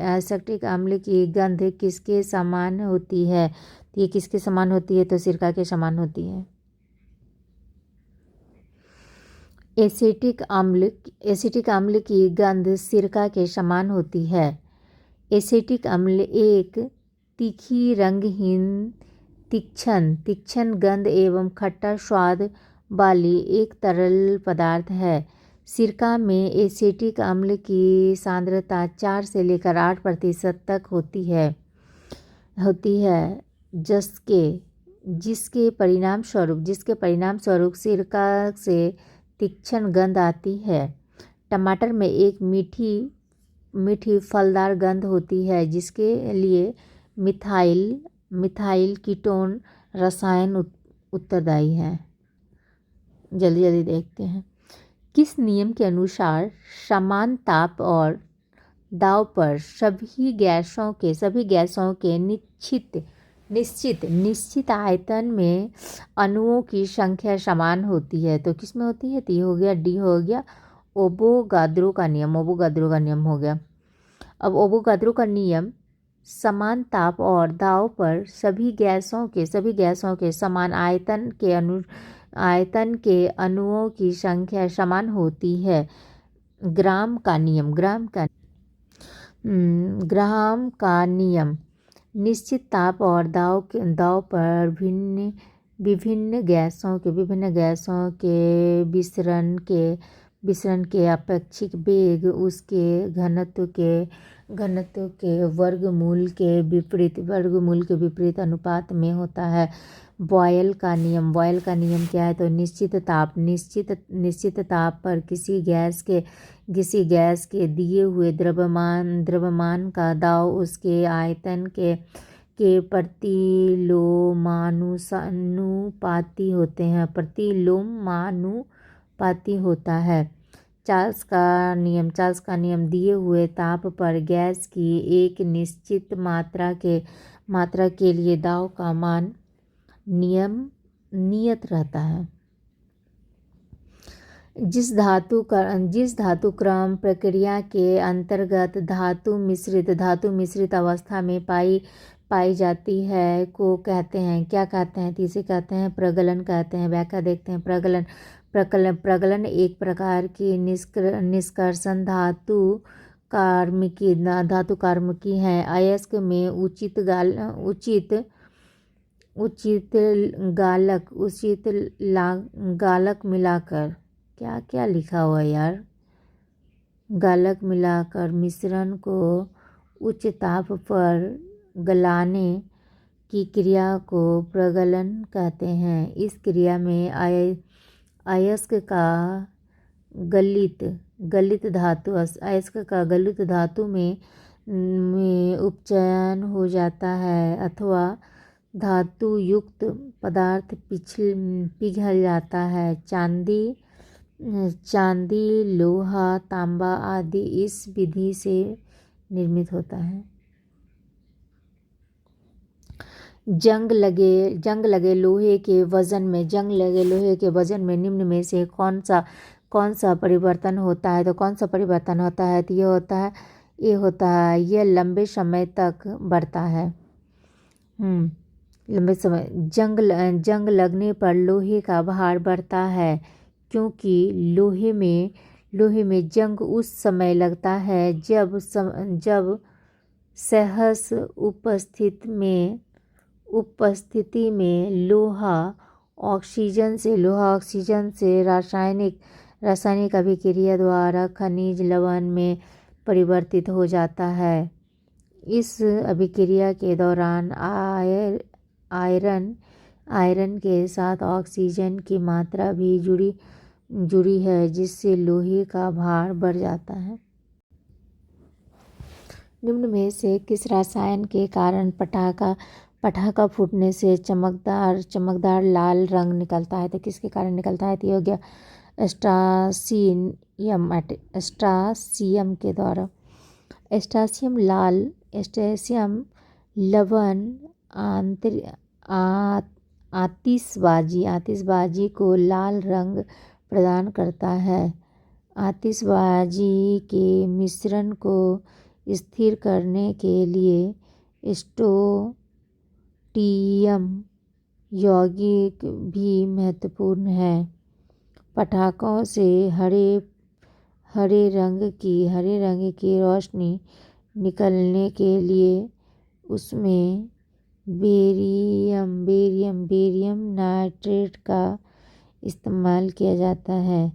गंध किसके समान होती है? ये किसके समान होती है? तो सिरका के समान होती है। एसिटिक अम्ल की गंध सिरका के समान होती है। एसिटिक अम्ल एक तीखी रंगहीन तीक्ष्ण गंध एवं खट्टा स्वाद वाली एक तरल पदार्थ है। सिरका में एसिटिक अम्ल की सांद्रता 4 से लेकर 8% तक होती है जिसके परिणाम स्वरूप सिरका से तीक्ष्ण गंध आती है। टमाटर में एक मीठी फलदार गंध होती है जिसके लिए मिथाइल कीटोन रसायन उत्तरदायी है। जल्दी देखते हैं। किस नियम के अनुसार समान ताप और दाब पर सभी गैसों के निश्चित आयतन में अणुओं की संख्या समान होती है? तो किस में होती है? तो ये हो गया डी हो गया ओवोगाद्रो का नियम हो गया। अब ओवोगाद्रो का नियम समान ताप और दाब पर सभी गैसों के समान आयतन के अणुओं की संख्या समान होती है। ग्राम का नियम निश्चित ताप और दाब पर विभिन्न गैसों के विसरण के अपेक्षिक वेग उसके घनत्व के वर्गमूल के विपरीत अनुपात में होता है। बॉयल का नियम क्या है? तो निश्चित ताप पर किसी गैस के दिए हुए द्रव्यमान का दाब उसके आयतन के प्रतिलोमानुपाती होता है। चार्ल्स का नियम दिए हुए ताप पर गैस की एक निश्चित मात्रा के लिए दाब का मान नियत रहता है। जिस धातु क्रम प्रक्रिया के अंतर्गत धातु मिश्रित अवस्था में पाई जाती है को कहते हैं, क्या कहते हैं? इसे कहते हैं प्रगलन कहते हैं। व्याख्या देखते हैं। प्रगलन एक प्रकार की निष्कर्षण धातु कार्मिकी है। अयस्क में उचित गालक मिलाकर, क्या लिखा हुआ है यार? गालक मिलाकर मिश्रण को उच्च ताप पर गलाने की क्रिया को प्रगलन कहते हैं। इस क्रिया में अयस्क का गलित धातु में उपचयन हो जाता है अथवा धातु युक्त पदार्थ पिघल जाता है। चांदी, लोहा, तांबा आदि इस विधि से निर्मित होता है। जंग लगे लोहे के वजन में निम्न में से कौन सा परिवर्तन होता है? तो कौन सा परिवर्तन होता है? तो ये होता है यह लंबे समय तक बढ़ता है। लंबे समय जंग लगने पर लोहे का भार बढ़ता है, क्योंकि लोहे में जंग उस समय लगता है जब सहस उपस्थिति में लोहा ऑक्सीजन से रासायनिक अभिक्रिया द्वारा खनिज लवण में परिवर्तित हो जाता है। इस अभिक्रिया के दौरान आयरन के साथ ऑक्सीजन की मात्रा भी जुड़ी है, जिससे लोहे का भार बढ़ जाता है। निम्न में से किस रसायन के कारण पटाखा फूटने से चमकदार लाल रंग निकलता है? तो किसके कारण निकलता है? तो हो गया एस्ट्रासियम के द्वारा। एस्ट्रासियम लवण आतिशबाजी को लाल रंग प्रदान करता है। आतिशबाजी के मिश्रण को स्थिर करने के लिए स्ट्रोंटियम यौगिक भी महत्वपूर्ण है। पटाखों से हरे रंग की रोशनी निकलने के लिए उसमें बेरियम नाइट्रेट का इस्तेमाल किया जाता है।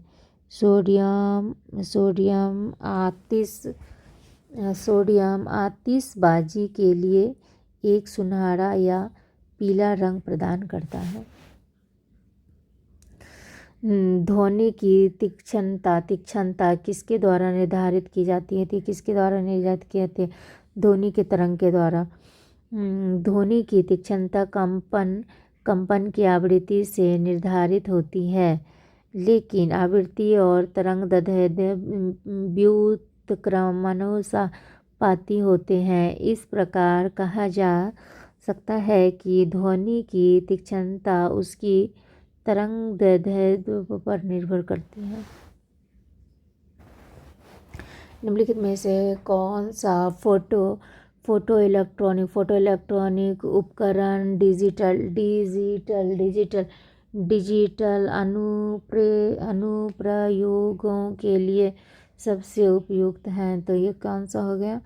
सोडियम आतिशबाजी के लिए एक सुनहरा या पीला रंग प्रदान करता है। ध्वनि की तीक्ष्णता किसके द्वारा निर्धारित की जाती है? किसके द्वारा निर्धारित की जाती है? ध्वनि के तरंग के द्वारा। ध्वनि की तीक्ष्णता कंपन की आवृत्ति से निर्धारित होती है, लेकिन आवृत्ति और तरंगदैर्घ्य व्युत्क्रमानुपाती होते हैं। इस प्रकार कहा जा सकता है कि ध्वनि की तीक्ष्णता उसकी तरंगदैर्घ्य पर निर्भर करती है। निम्नलिखित में से कौन सा फोटो इलेक्ट्रॉनिक उपकरण डिजिटल अनुप्रयोगों के लिए सबसे उपयुक्त हैं? तो ये कौन सा हो गया?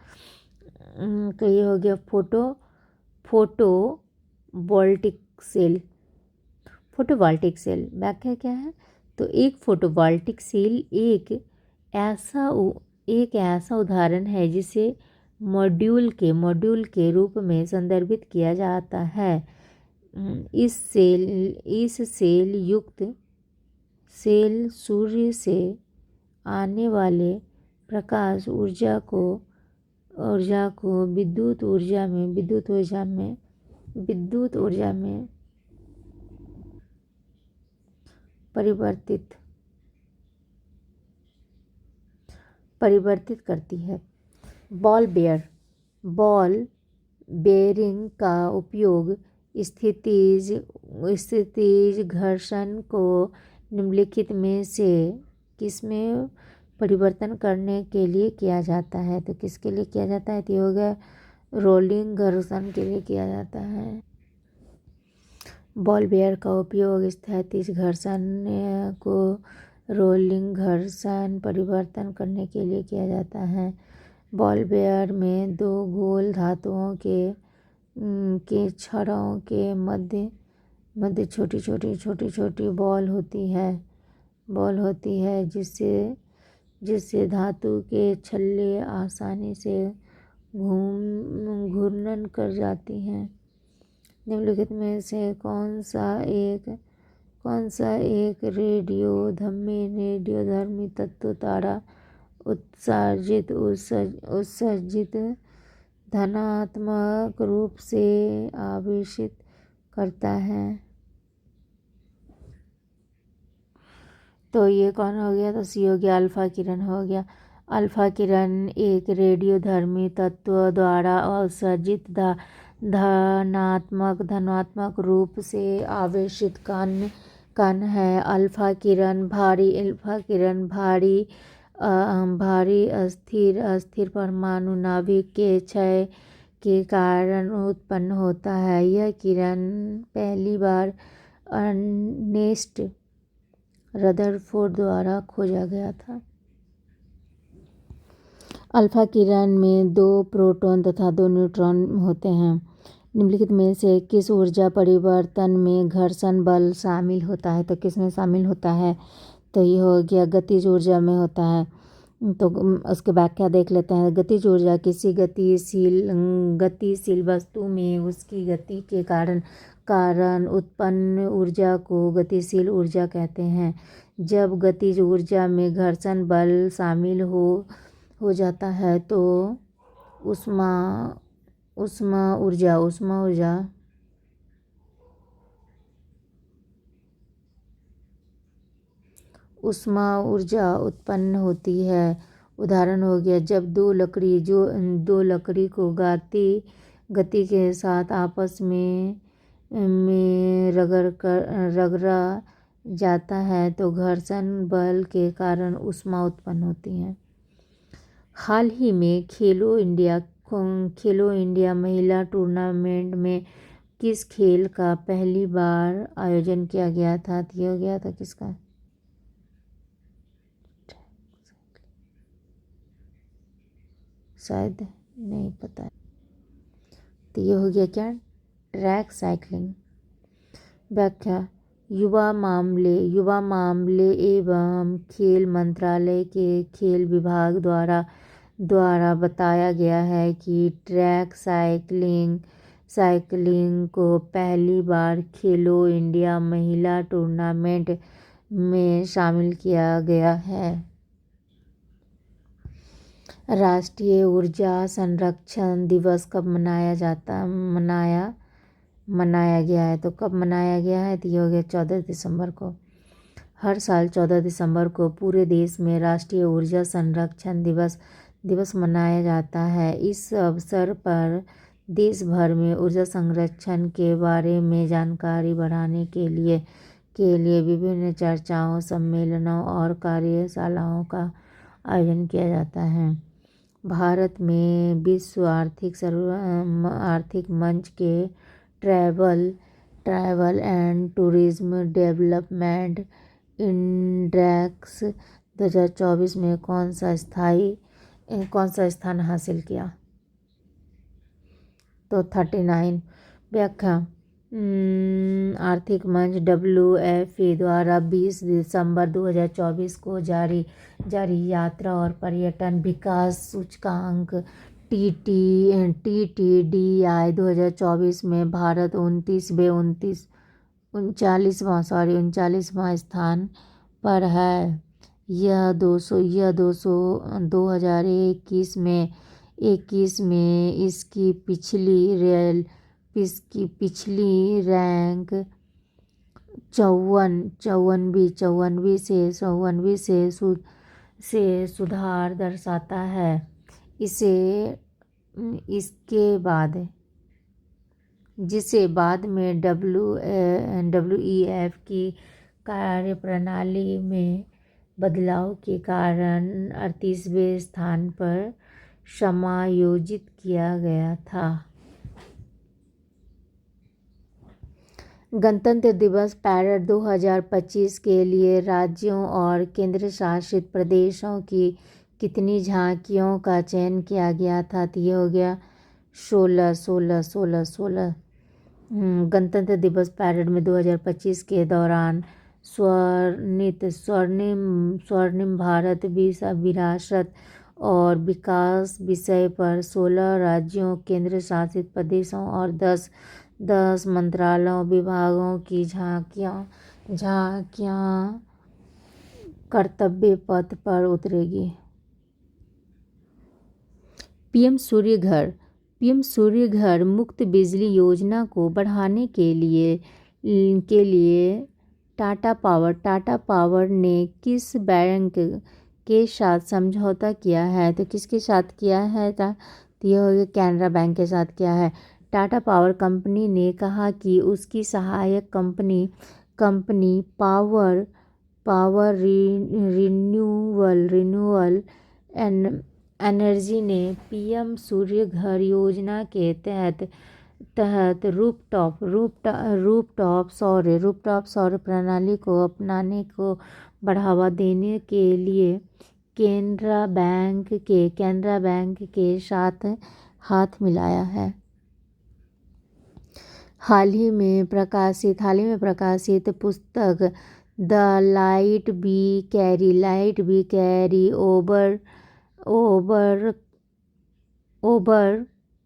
तो ये हो गया photovoltaic cell. Photovoltaic cell व्याख्या क्या है? तो एक फोटोवोल्टिक सेल एक ऐसा उदाहरण है जिसे मॉड्यूल के रूप में संदर्भित किया जाता है। इस सेल युक्त सेल सूर्य से आने वाले प्रकाश ऊर्जा को विद्युत ऊर्जा में परिवर्तित करती है। बॉल बेयरिंग का उपयोग स्थितिज घर्षण को निम्नलिखित में से किसमें परिवर्तन करने के लिए किया जाता है? तो किसके लिए किया जाता है? तो हो गया रोलिंग घर्षण के लिए किया जाता है। बॉल बेयर का उपयोग स्थैतिज घर्षण को रोलिंग घर्षण परिवर्तन करने के लिए किया जाता है। बॉल बेयर में दो गोल धातुओं के छड़ों के मध्य छोटी छोटी बॉल होती है जिससे धातु के छल्ले आसानी से घूर्णन कर जाती हैं। निम्नलिखित में से कौन सा एक रेडियोधर्मी तत्व द्वारा उत्सर्जित धनात्मक रूप से आवेशित करता है? तो ये कौन हो गया? तो सी हो गया, अल्फा किरण हो गया। अल्फा किरण एक रेडियोधर्मी तत्व द्वारा उत्सर्जित धनात्मक रूप से आवेशित कण है। अल्फा किरण भारी अस्थिर परमाणु नाभिक के क्षय के कारण उत्पन्न होता है। यह किरण पहली बार अर्नेस्ट रदरफोर्ड द्वारा खोजा गया था। अल्फा किरण में 2 प्रोटॉन तथा 2 न्यूट्रॉन होते हैं। निम्नलिखित में से किस ऊर्जा परिवर्तन में घर्षण बल शामिल होता है? तो किस में शामिल होता है? तो ये हो गया गतिज ऊर्जा में होता है। तो उसके व्याख्या देख लेते हैं। गतिज ऊर्जा किसी गतिशील वस्तु में उसकी गति के कारण उत्पन्न ऊर्जा को गतिशील ऊर्जा कहते हैं। जब गतिज ऊर्जा में घर्षण बल शामिल हो जाता है तो ऊष्मा ऊर्जा उत्पन्न होती है। उदाहरण हो गया, जब दो लकड़ी को गति के साथ आपस में रगड़ा जाता है तो घर्षण बल के कारण ऊष्मा उत्पन्न होती है। हाल ही में खेलो इंडिया महिला टूर्नामेंट में किस खेल का पहली बार आयोजन किया गया था? किया गया था किसका? शायद नहीं पता। तो ये हो गया क्या? Track cycling. व्याख्या, युवा मामले एवं खेल मंत्रालय के खेल विभाग द्वारा बताया गया है कि ट्रैक साइकिलिंग को पहली बार खेलो इंडिया महिला टूर्नामेंट में शामिल किया गया है। राष्ट्रीय ऊर्जा संरक्षण दिवस कब मनाया गया है? तो कब मनाया गया है? तो ये हो गया 14 दिसंबर को। हर साल 14 दिसंबर को पूरे देश में राष्ट्रीय ऊर्जा संरक्षण दिवस मनाया जाता है। इस अवसर पर देश भर में ऊर्जा संरक्षण के बारे में जानकारी बढ़ाने के लिए विभिन्न चर्चाओं, सम्मेलनों और कार्यशालाओं का आयोजन किया जाता है। भारत में विश्व आर्थिक मंच के travel and tourism development index 2024 में कौन सा स्थान हासिल किया? तो 39। व्याख्या, आर्थिक मंच WFP द्वारा 20 दिसंबर 2024 को जारी यात्रा और पर्यटन विकास सूचकांक TTDI 2024 में भारत 39वां स्थान पर है। यह 2021 में इसकी पिछली रैंक 54वीं से सुधार दर्शाता है। जिसे बाद में WEF की कार्यप्रणाली में बदलाव के कारण 38वें स्थान पर समायोजित किया गया था। गणतंत्र दिवस परेड 2025 के लिए राज्यों और केंद्रशासित प्रदेशों की कितनी झांकियों का चयन किया गया था? तो ये हो गया 16। गणतंत्र दिवस परेड में 2025 के दौरान स्वर्णिम भारत विरासत और विकास विषय पर 16 राज्यों, केंद्र शासित प्रदेशों और 10 मंत्रालयों विभागों की झांकियां कर्तव्य पथ पर उतरेगी। पीएम सूर्य घर मुफ्त बिजली योजना को बढ़ाने के लिए टाटा पावर ने किस बैंक के साथ समझौता किया है? तो किसके साथ किया है? तो यह हो गया कैनरा बैंक के साथ किया है। टाटा पावर कंपनी ने कहा कि उसकी सहायक कंपनी पावर रिन्यूएबल एनर्जी ने पीएम सूर्य घर योजना के तहत रूफटॉप सौर प्रणाली को अपनाने को बढ़ावा देने के लिए कैनरा बैंक के साथ हाथ मिलाया है। हाल ही में प्रकाशित पुस्तक the light be carry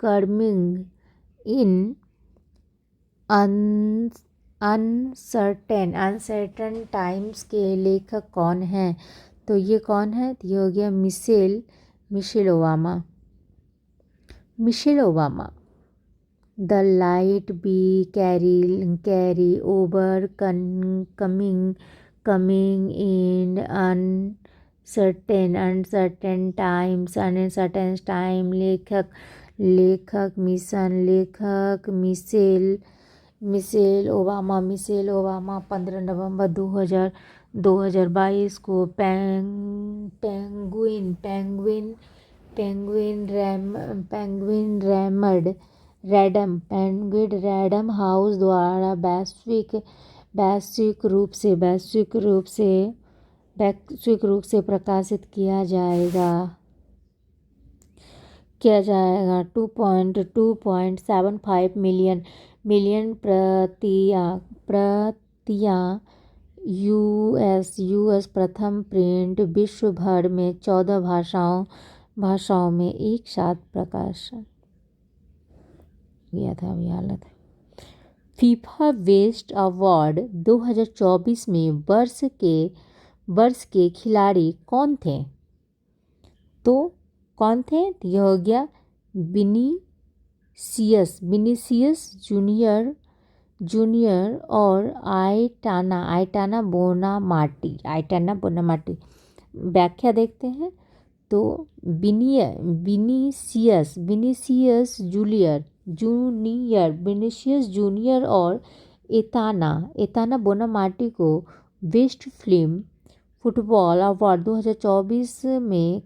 overcoming in uncertain times के लेखक कौन हैं? तो ये कौन है? तो ये हो गया Michelle Obama. The light be carry overcoming in uncertain time लेखक मिशेल ओबामा 15 नवंबर 2022 को पेंगुइन रैंडम हाउस द्वारा वैश्विक रूप से प्रकाशित किया जाएगा 2.75 मिलियन प्रतियां यूएस प्रथम प्रिंट विश्व भर में 14 भाषाओं में एक साथ प्रकाशन किया था। हालत फीफा बेस्ट अवार्ड 2024 में वर्ष के खिलाड़ी कौन थे? तो कौन थे? यह हो गया विनीसियस जूनियर और आइटाना बोनामाटी। व्याख्या देखते हैं। तो विनीसियस जूनियर और एताना बोनामाटी को बेस्ट फिल्म फुटबॉल अवार्ड 2024 में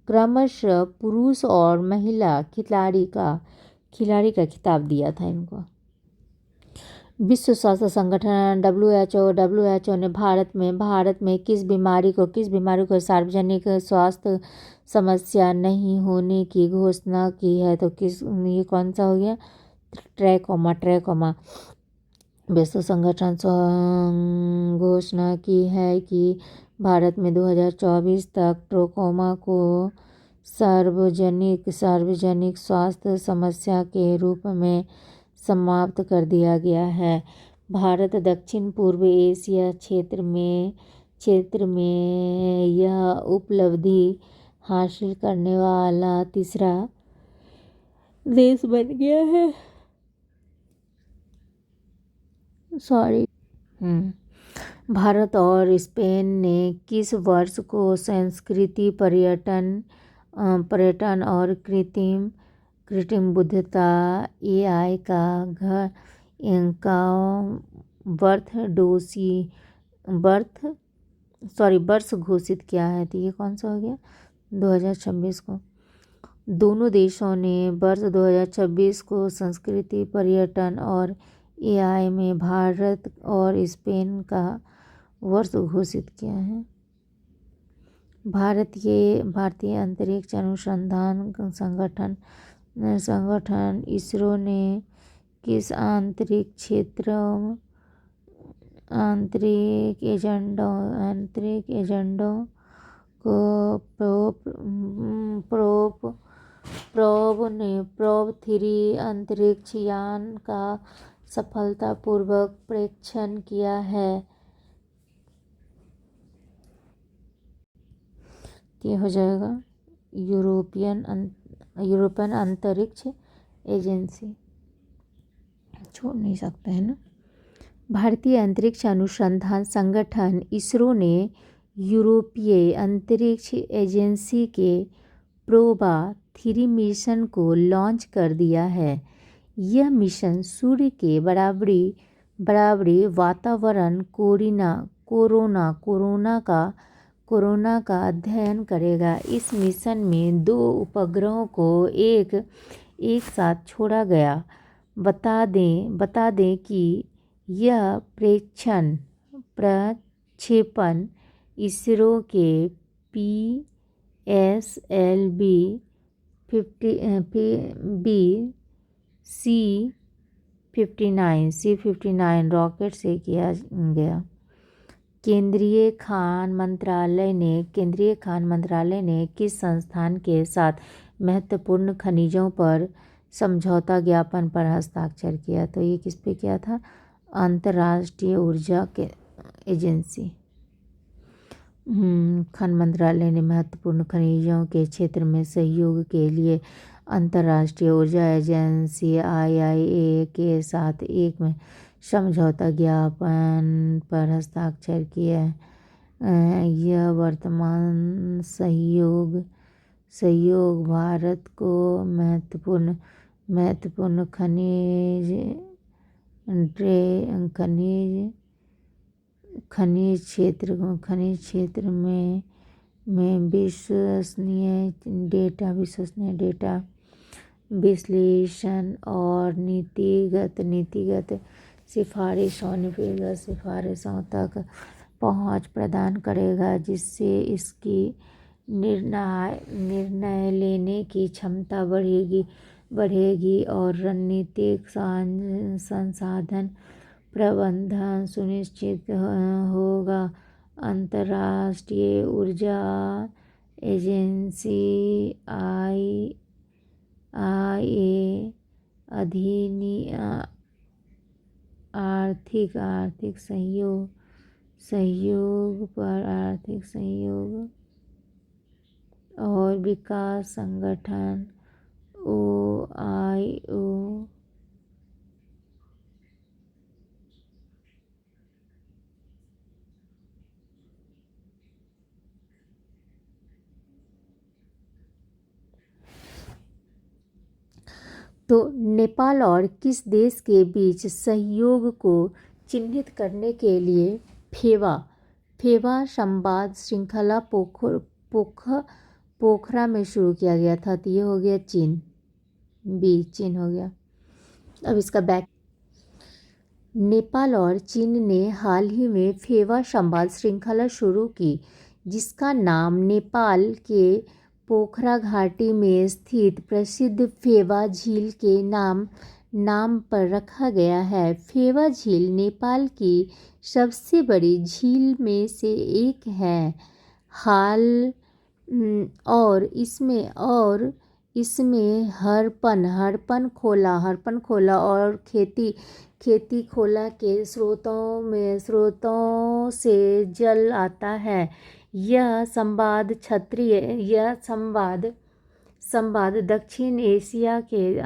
क्रमशः पुरुष और महिला खिलाड़ी का खिताब दिया था इनको। विश्व स्वास्थ्य संगठन WHO ने भारत में किस बीमारी को सार्वजनिक स्वास्थ्य समस्या नहीं होने की घोषणा की है? तो ये कौन सा हो गया? ट्रैकोमा विश्व संगठन घोषणा की है कि भारत में 2024 तक ट्रैकोमा को सार्वजनिक स्वास्थ्य समस्या के रूप में समाप्त कर दिया गया है। भारत दक्षिण पूर्व एशिया क्षेत्र में यह उपलब्धि हासिल करने वाला तीसरा देश बन गया है। भारत और स्पेन ने किस वर्ष को संस्कृति पर्यटन और कृत्रिम बुद्धिमत्ता AI का वर्ष घोषित किया है। तो ये कौन सा हो गया? 2026 को। दोनों देशों ने वर्ष 2026 को संस्कृति पर्यटन और AI में भारत और स्पेन का वर्ष घोषित किया है। भारतीय अंतरिक्ष अनुसंधान संगठन इसरो ने किस अंतरिक्ष एजेंडों को प्रोब 3 अंतरिक्ष यान का सफलतापूर्वक परीक्षण किया है? ये हो जाएगा यूरोपियन अंतरिक्ष एजेंसी। छोड़ नहीं सकते हैं ना। भारतीय अंतरिक्ष अनुसंधान संगठन इसरो ने यूरोपीय अंतरिक्ष एजेंसी के प्रोबा 3 मिशन को लॉन्च कर दिया है। यह मिशन सूर्य के बराबरी वातावरण कोरोना का अध्ययन करेगा। इस मिशन में 2 उपग्रहों को एक साथ छोड़ा गया। बता दें कि यह प्रक्षेपण इसरो के PSLV C-59 रॉकेट से किया गया। केंद्रीय खान मंत्रालय ने किस संस्थान के साथ महत्वपूर्ण खनिजों पर समझौता ज्ञापन पर हस्ताक्षर किया? तो ये किस पे किया था? अंतर्राष्ट्रीय ऊर्जा एजेंसी। खान मंत्रालय ने महत्वपूर्ण खनिजों के क्षेत्र में सहयोग के लिए अंतर्राष्ट्रीय ऊर्जा एजेंसी IAEA के साथ एक में समझौता ज्ञापन पर हस्ताक्षर किया। यह वर्तमान सहयोग भारत को महत्वपूर्ण खनिज क्षेत्र में विश्वसनीय डेटा विश्लेषण और नीतिगत सिफारिशों तक पहुंच प्रदान करेगा, जिससे इसकी निर्णय लेने की क्षमता बढ़ेगी और रणनीतिक संसाधन प्रबंधन सुनिश्चित होगा। अंतर्राष्ट्रीय ऊर्जा एजेंसी IAEA आर्थिक सहयोग और विकास संगठन OIO तो नेपाल और किस देश के बीच सहयोग को चिन्हित करने के लिए फेवा संवाद श्रृंखला पोखरा में शुरू किया गया था? तो ये हो गया चीन हो गया। अब इसका बैक। नेपाल और चीन ने हाल ही में फेवा संवाद श्रृंखला शुरू की, जिसका नाम नेपाल के पोखरा घाटी में स्थित प्रसिद्ध फेवा झील के नाम नाम पर रखा गया है। फेवा झील नेपाल की सबसे बड़ी झील में से एक है। हाल और इसमें हड़प्पन खोला और खेती खोला के स्रोतों से जल आता है। यह संवाद दक्षिण एशिया के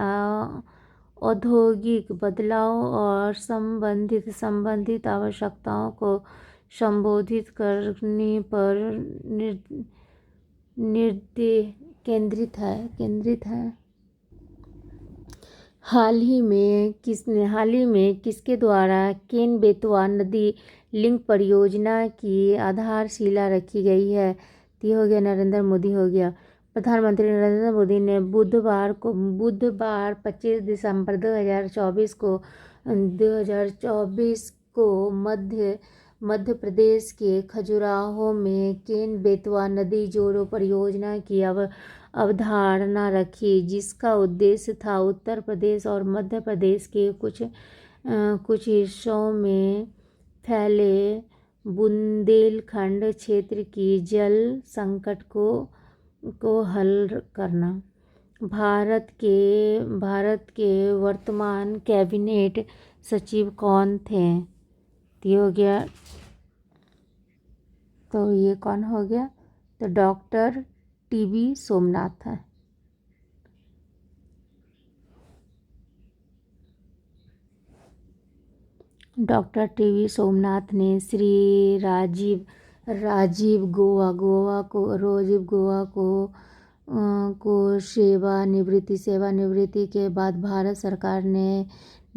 औद्योगिक बदलाव और संबंधित आवश्यकताओं को संबोधित करने पर केंद्रित है। हाल ही में किसके द्वारा केन बेतवा नदी लिंक परियोजना की आधारशिला रखी गई है? तो ये हो गया नरेंद्र मोदी हो गया। प्रधानमंत्री नरेंद्र मोदी ने बुधवार 25 दिसंबर 2024 को मध्य प्रदेश के खजुराहो में केन बेतवा नदी जोड़ो परियोजना की अवधारणा रखी, जिसका उद्देश्य था उत्तर प्रदेश और मध्य प्रदेश के कुछ हिस्सों में फैले बुंदेलखंड क्षेत्र की जल संकट को हल करना। भारत के वर्तमान कैबिनेट सचिव कौन थे? तो ये कौन हो गया? तो डॉक्टर टीबी सोमनाथ है। डॉक्टर टीबी सोमनाथ ने श्री राजीव गोवा को सेवानिवृत्ति के बाद भारत सरकार ने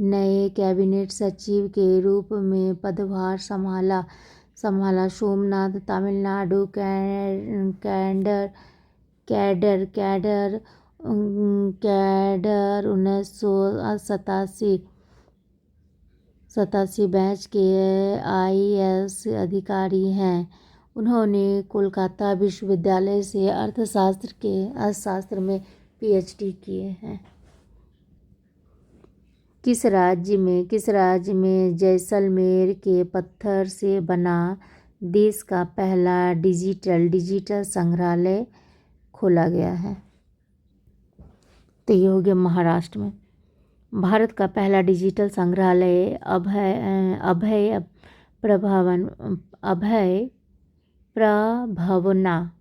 नए कैबिनेट सचिव के रूप में पदभार संभाला। सोमनाथ तमिलनाडु कैडर 1987 बैच के IAS अधिकारी हैं। उन्होंने कोलकाता विश्वविद्यालय से अर्थशास्त्र में PhD किए हैं। किस राज्य में जैसलमेर के पत्थर से बना देश का पहला डिजिटल संग्रहालय खोला गया है? तो ये हो गया महाराष्ट्र में। भारत का पहला डिजिटल संग्रहालय अभय प्रभवना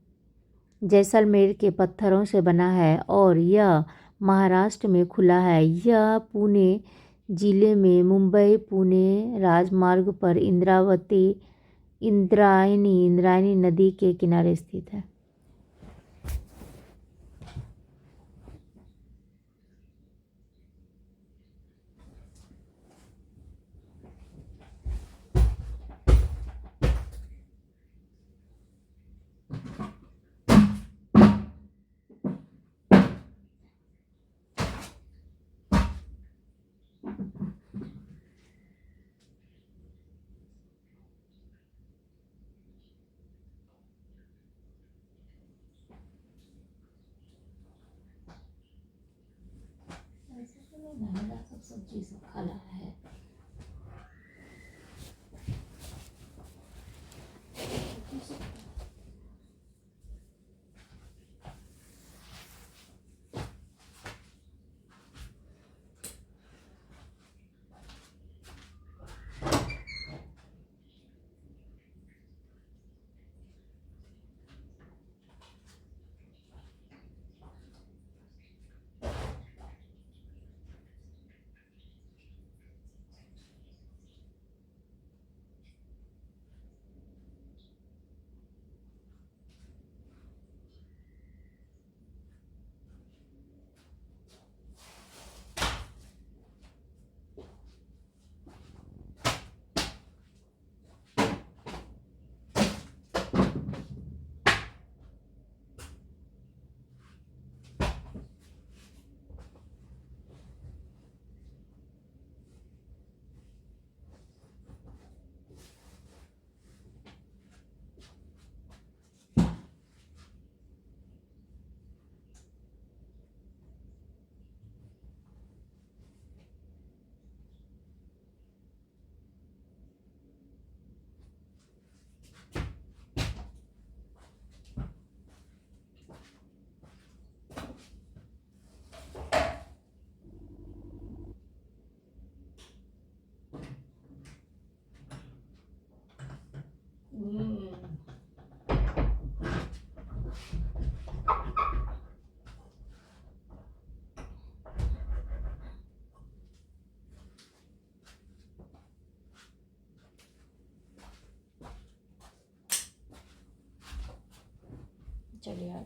जैसलमेर के पत्थरों से बना है और यह महाराष्ट्र में खुला है। यह पुणे जिले में मुंबई पुणे राजमार्ग पर इंद्रायणी नदी के किनारे स्थित है। सब्जी सब खाना है।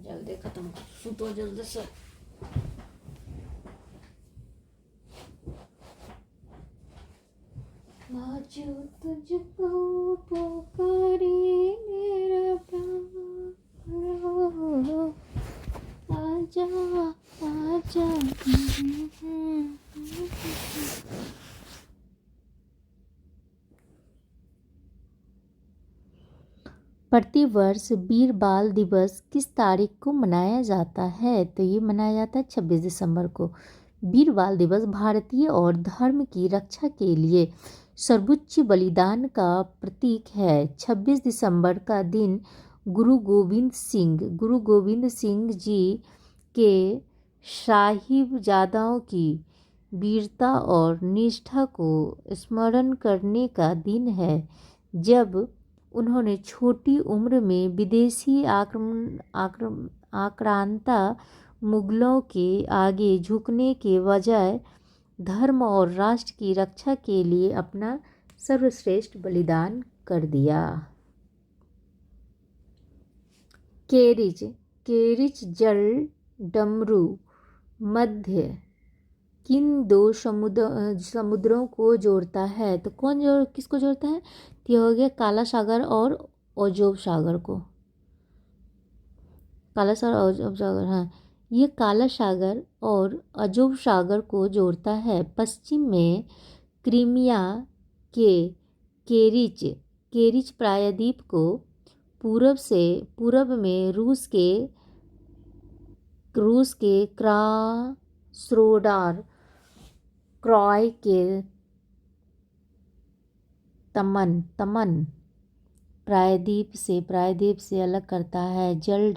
जल्दी खत्म कर, सुतो जल्दी से। आजो तुझको पुकारे मेरा प्यार, आजा आजा। प्रतिवर्ष वीर बाल दिवस किस तारीख को मनाया जाता है? तो ये मनाया जाता है 26 दिसंबर को। वीर बाल दिवस भारतीय और धर्म की रक्षा के लिए सर्वोच्च बलिदान का प्रतीक है। 26 दिसंबर का दिन गुरु गोविंद सिंह जी के साहिबजादों की वीरता और निष्ठा को स्मरण करने का दिन है, जब उन्होंने छोटी उम्र में विदेशी आक्रांता मुगलों के आगे झुकने के बजाय धर्म और राष्ट्र की रक्षा के लिए अपना सर्वश्रेष्ठ बलिदान कर दिया। केरिच जल डमरू मध्य किन दो समुद्रों को जोड़ता है? तो किसको जोड़ता है? तो हो गया काला सागर और अजोब सागर को। काला सागर और अजोब सागर, हाँ, ये काला सागर और अजोब सागर को जोड़ता है। पश्चिम में क्रीमिया के केरिच प्रायद्वीप को, पूर्व में रूस के क्रास्नोडार क्रॉय के तमन प्रायद्वीप से अलग करता है। जल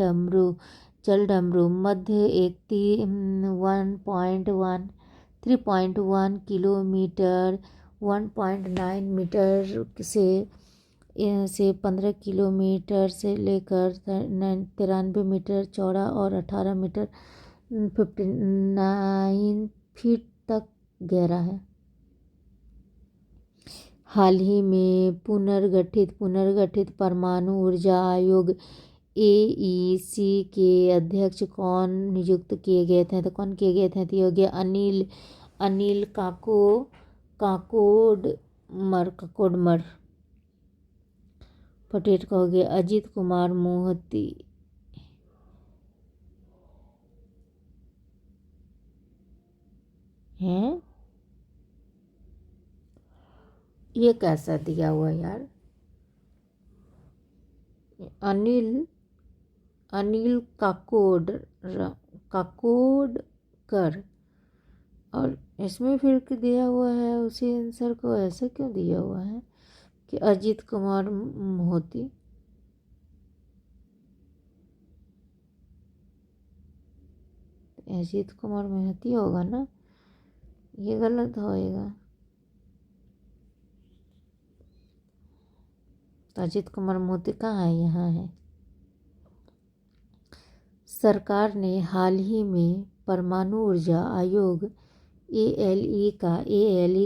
डमरू मध्य एक 3.1 किलोमीटर 1.9 मीटर से 15 किलोमीटर से लेकर 93 मीटर चौड़ा और 18 मीटर 59 फीट तक गहरा है। हाल ही में पुनर्गठित परमाणु ऊर्जा आयोग AEC के अध्यक्ष कौन नियुक्त किए गए थे? तो कौन किए गए थे? तो ये हो गया अनिल काकोडमर। पटेट का हो गया अजीत कुमार मोहती। हैं, ये कैसा दिया हुआ यार? अनिल काकोडकर, और इसमें फिर दिया हुआ है उसी आंसर को, ऐसे क्यों दिया हुआ है कि अजीत कुमार मोहती? अजीत कुमार मोहती होगा ना, ये गलत होएगा। तो अजीत कुमार मोती कहाँ है? यहाँ है। सरकार ने हाल ही में परमाणु ऊर्जा आयोग ALE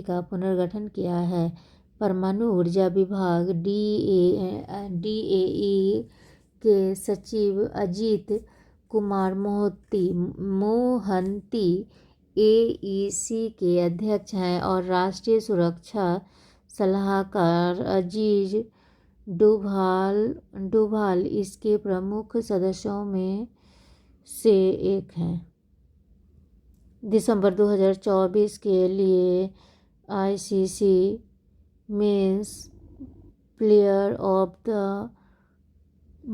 का पुनर्गठन किया है। परमाणु ऊर्जा विभाग DAE के सचिव अजीत कुमार मोहंती AEC के अध्यक्ष हैं और राष्ट्रीय सुरक्षा सलाहकार अजीज डोभाल इसके प्रमुख सदस्यों में से एक हैं। दिसंबर 2024 के लिए ICC men's player of the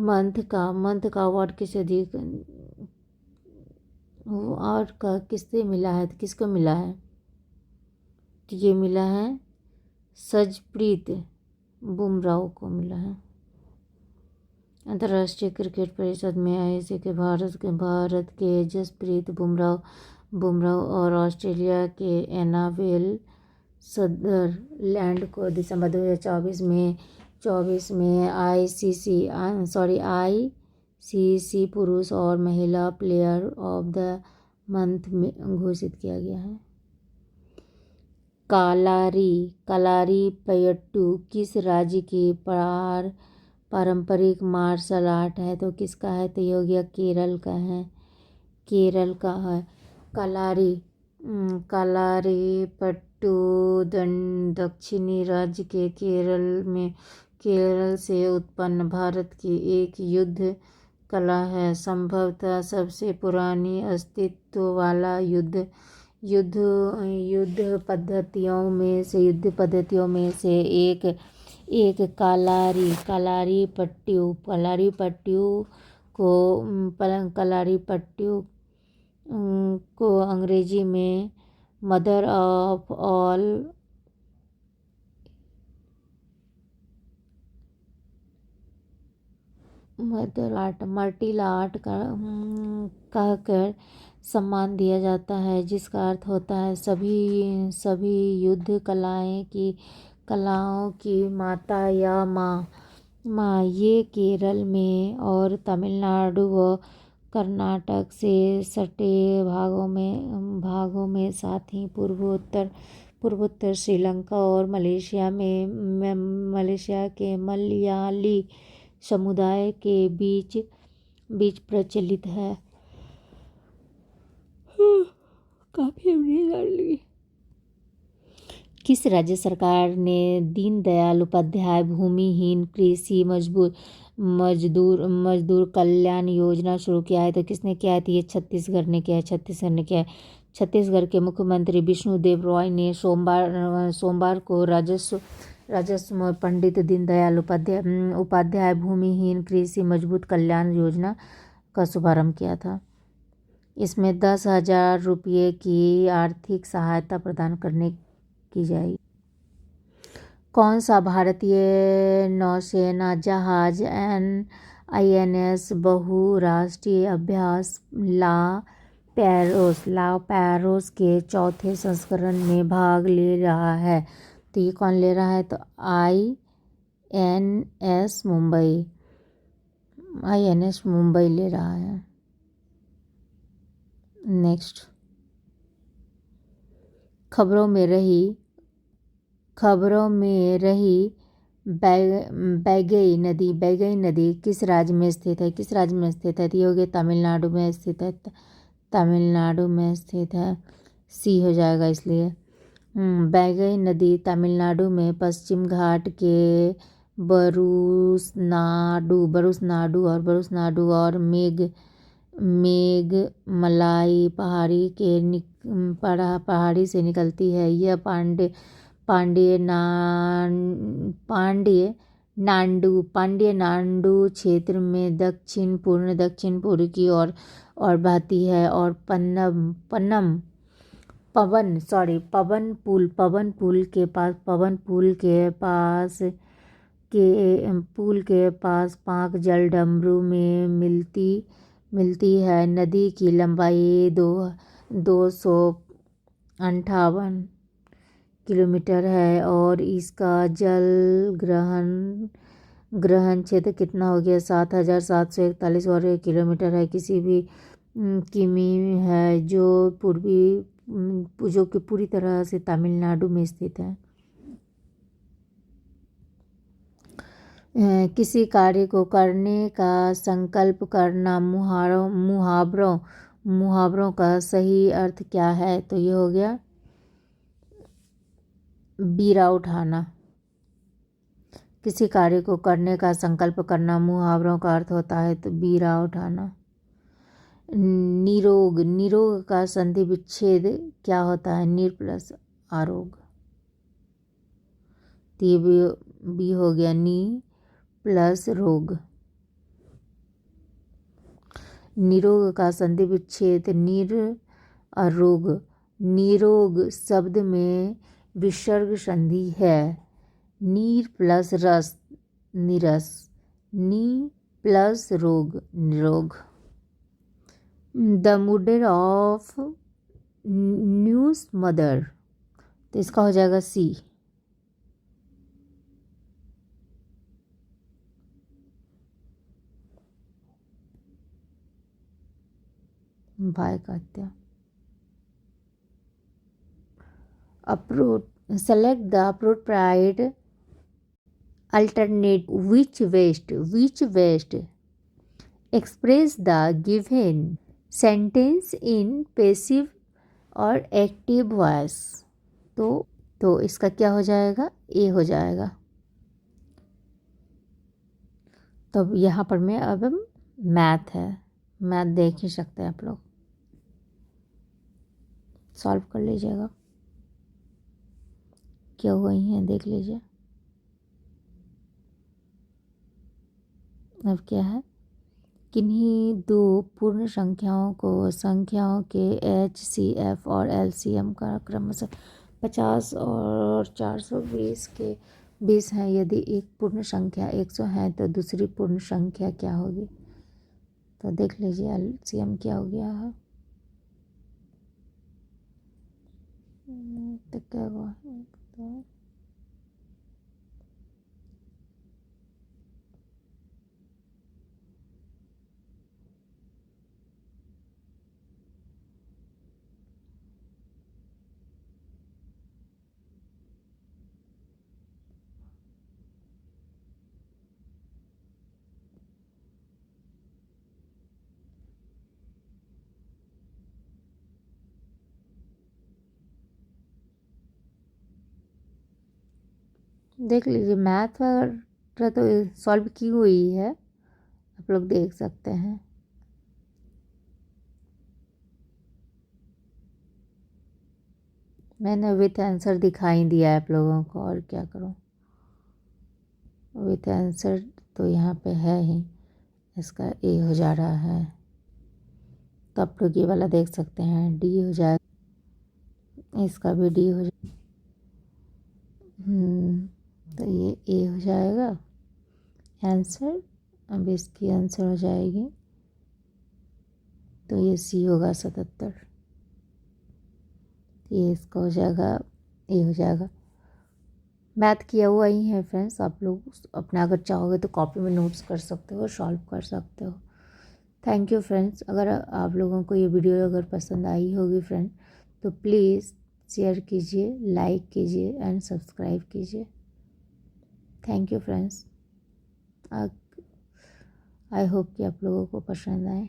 month का अवार्ड किसे किससे मिला है? तो किसको मिला है? तो ये मिला है सजप्रीत बुमराह को मिला है। अंतर्राष्ट्रीय क्रिकेट परिषद में ICC के भारत के जसप्रीत बुमराह और ऑस्ट्रेलिया के एनाबेल सदरलैंड को दिसंबर 2024 में ICC पुरुष और महिला प्लेयर ऑफ द मंथ में घोषित किया गया है। कालारी पयट्टू किस राज्य की पारंपरिक मार्शल आर्ट है, तो किसका है? तो ये हो गया केरल का है, केरल का है। कलारी, कलारी पट्टू दक्षिणी राज्य के केरल से उत्पन्न भारत की एक युद्ध कला है, संभवतः सबसे पुरानी अस्तित्व वाला युद्ध पद्धतियों में से एक कलारी पट्टू को अंग्रेजी में mother of all martial art का कहकर सम्मान दिया जाता है, जिसका अर्थ होता है सभी युद्ध कलाओं की माता या माँ। ये केरल में और तमिलनाडु व कर्नाटक से सटे भागों में साथ ही पूर्वोत्तर श्रीलंका और मलेशिया के मलयाली समुदाय के बीच प्रचलित है। काफी हमने किस राज्य सरकार ने दीनदयाल उपाध्याय भूमिहीन कृषि मजदूर कल्याण योजना शुरू किया है? तो किसने किया है? तो ये छत्तीसगढ़ ने किया है। छत्तीसगढ़ के मुख्यमंत्री विष्णुदेव रॉय ने सोमवार को राजस्व में पंडित दीनदयाल उपाध्याय भूमिहीन कृषि मजबूत कल्याण योजना का शुभारंभ किया था। इसमें 10,000 रुपये की आर्थिक सहायता प्रदान करने की जाएगी। कौन सा भारतीय नौसेना जहाज INS बहुराष्ट्रीय अभ्यास ला पैरोस के चौथे संस्करण में भाग ले रहा है? तो ये कौन ले रहा है? तो INS मुंबई ले रहा है। नेक्स्ट, खबरों में रही बैगई नदी किस राज्य में स्थित है? तो ये हो गया तमिलनाडु में स्थित है। सी हो जाएगा इसलिए। बैगई नदी तमिलनाडु में पश्चिम घाट के बरुसनाडु और मेघमलाई पहाड़ी से निकलती है। यह पांड्य नाडु क्षेत्र में दक्षिण पूर्व की ओर बहती है और पवन पुल के पास पाक जलडमरू में मिलती है। नदी की लंबाई 258 किलोमीटर है और इसका जल ग्रहण क्षेत्र कितना हो गया? 7,741 वर्ग किलोमीटर है। किसी भी किमी है जो कि पूरी तरह से तमिलनाडु में स्थित है। किसी कार्य को करने का संकल्प करना मुहावरों का सही अर्थ क्या है? तो ये हो गया बीरा उठाना। किसी कार्य को करने का संकल्प करना मुहावरों का अर्थ होता है तो बीरा उठाना। निरोग का संधि विच्छेद क्या होता है? निर प्लस आरोग। तो ये भी हो गया नी प्लस रोग। निरोग का संधि विच्छेद निर और रोग। निरोग शब्द में विसर्ग संधि है। नीर प्लस रस निरस, नी प्लस रोग निरोग। The murder of news mother, तो इसका हो जाएगा सी। भाई का हत्या। Select the appropriate alternate which best express the given sentence in passive और एक्टिव वॉइस। तो इसका क्या हो जाएगा, ए हो जाएगा। तो यहाँ पर मैं अब मैथ है, मैथ देख ही सकते हैं आप लोग, सॉल्व कर लीजिएगा, क्या हुआ ही है देख लीजिए। अब क्या है, किन्हीं दो पूर्ण संख्याओं को संख्याओं के HCF और LCM का क्रमशः 50 और 420 के 20 हैं। यदि एक पूर्ण संख्या 100 है तो दूसरी पूर्ण संख्या क्या होगी। तो देख लीजिए LCM क्या हो गया है। तो क्या हुआ, तो देख लीजिए मैथ वगैरह तो सॉल्व की हुई है, आप लोग देख सकते हैं। मैंने विथ आंसर दिखाई दिया है आप लोगों को, और क्या करूं। विथ आंसर तो यहाँ पे है ही, इसका ए हो जा रहा है। तो आप लोग ये वाला देख सकते हैं, डी हो जाएगा, इसका भी डी हो जाएगा। तो ये ए हो जाएगा आंसर। अब इसकी आंसर हो जाएगी, तो ये सी होगा 77। ये इसका हो जाएगा, ए हो जाएगा। मैथ किया हुआ ही है फ्रेंड्स, आप लोग अपना अगर चाहोगे तो कॉपी में नोट्स कर सकते हो, सॉल्व कर सकते हो। Thank you friends. अगर आप लोगों को ये वीडियो अगर पसंद आई होगी फ्रेंड, तो प्लीज़ शेयर कीजिए, लाइक कीजिए एंड सब्सक्राइब कीजिए। Thank you friends. I hope कि आप लोगों को पसंद आए।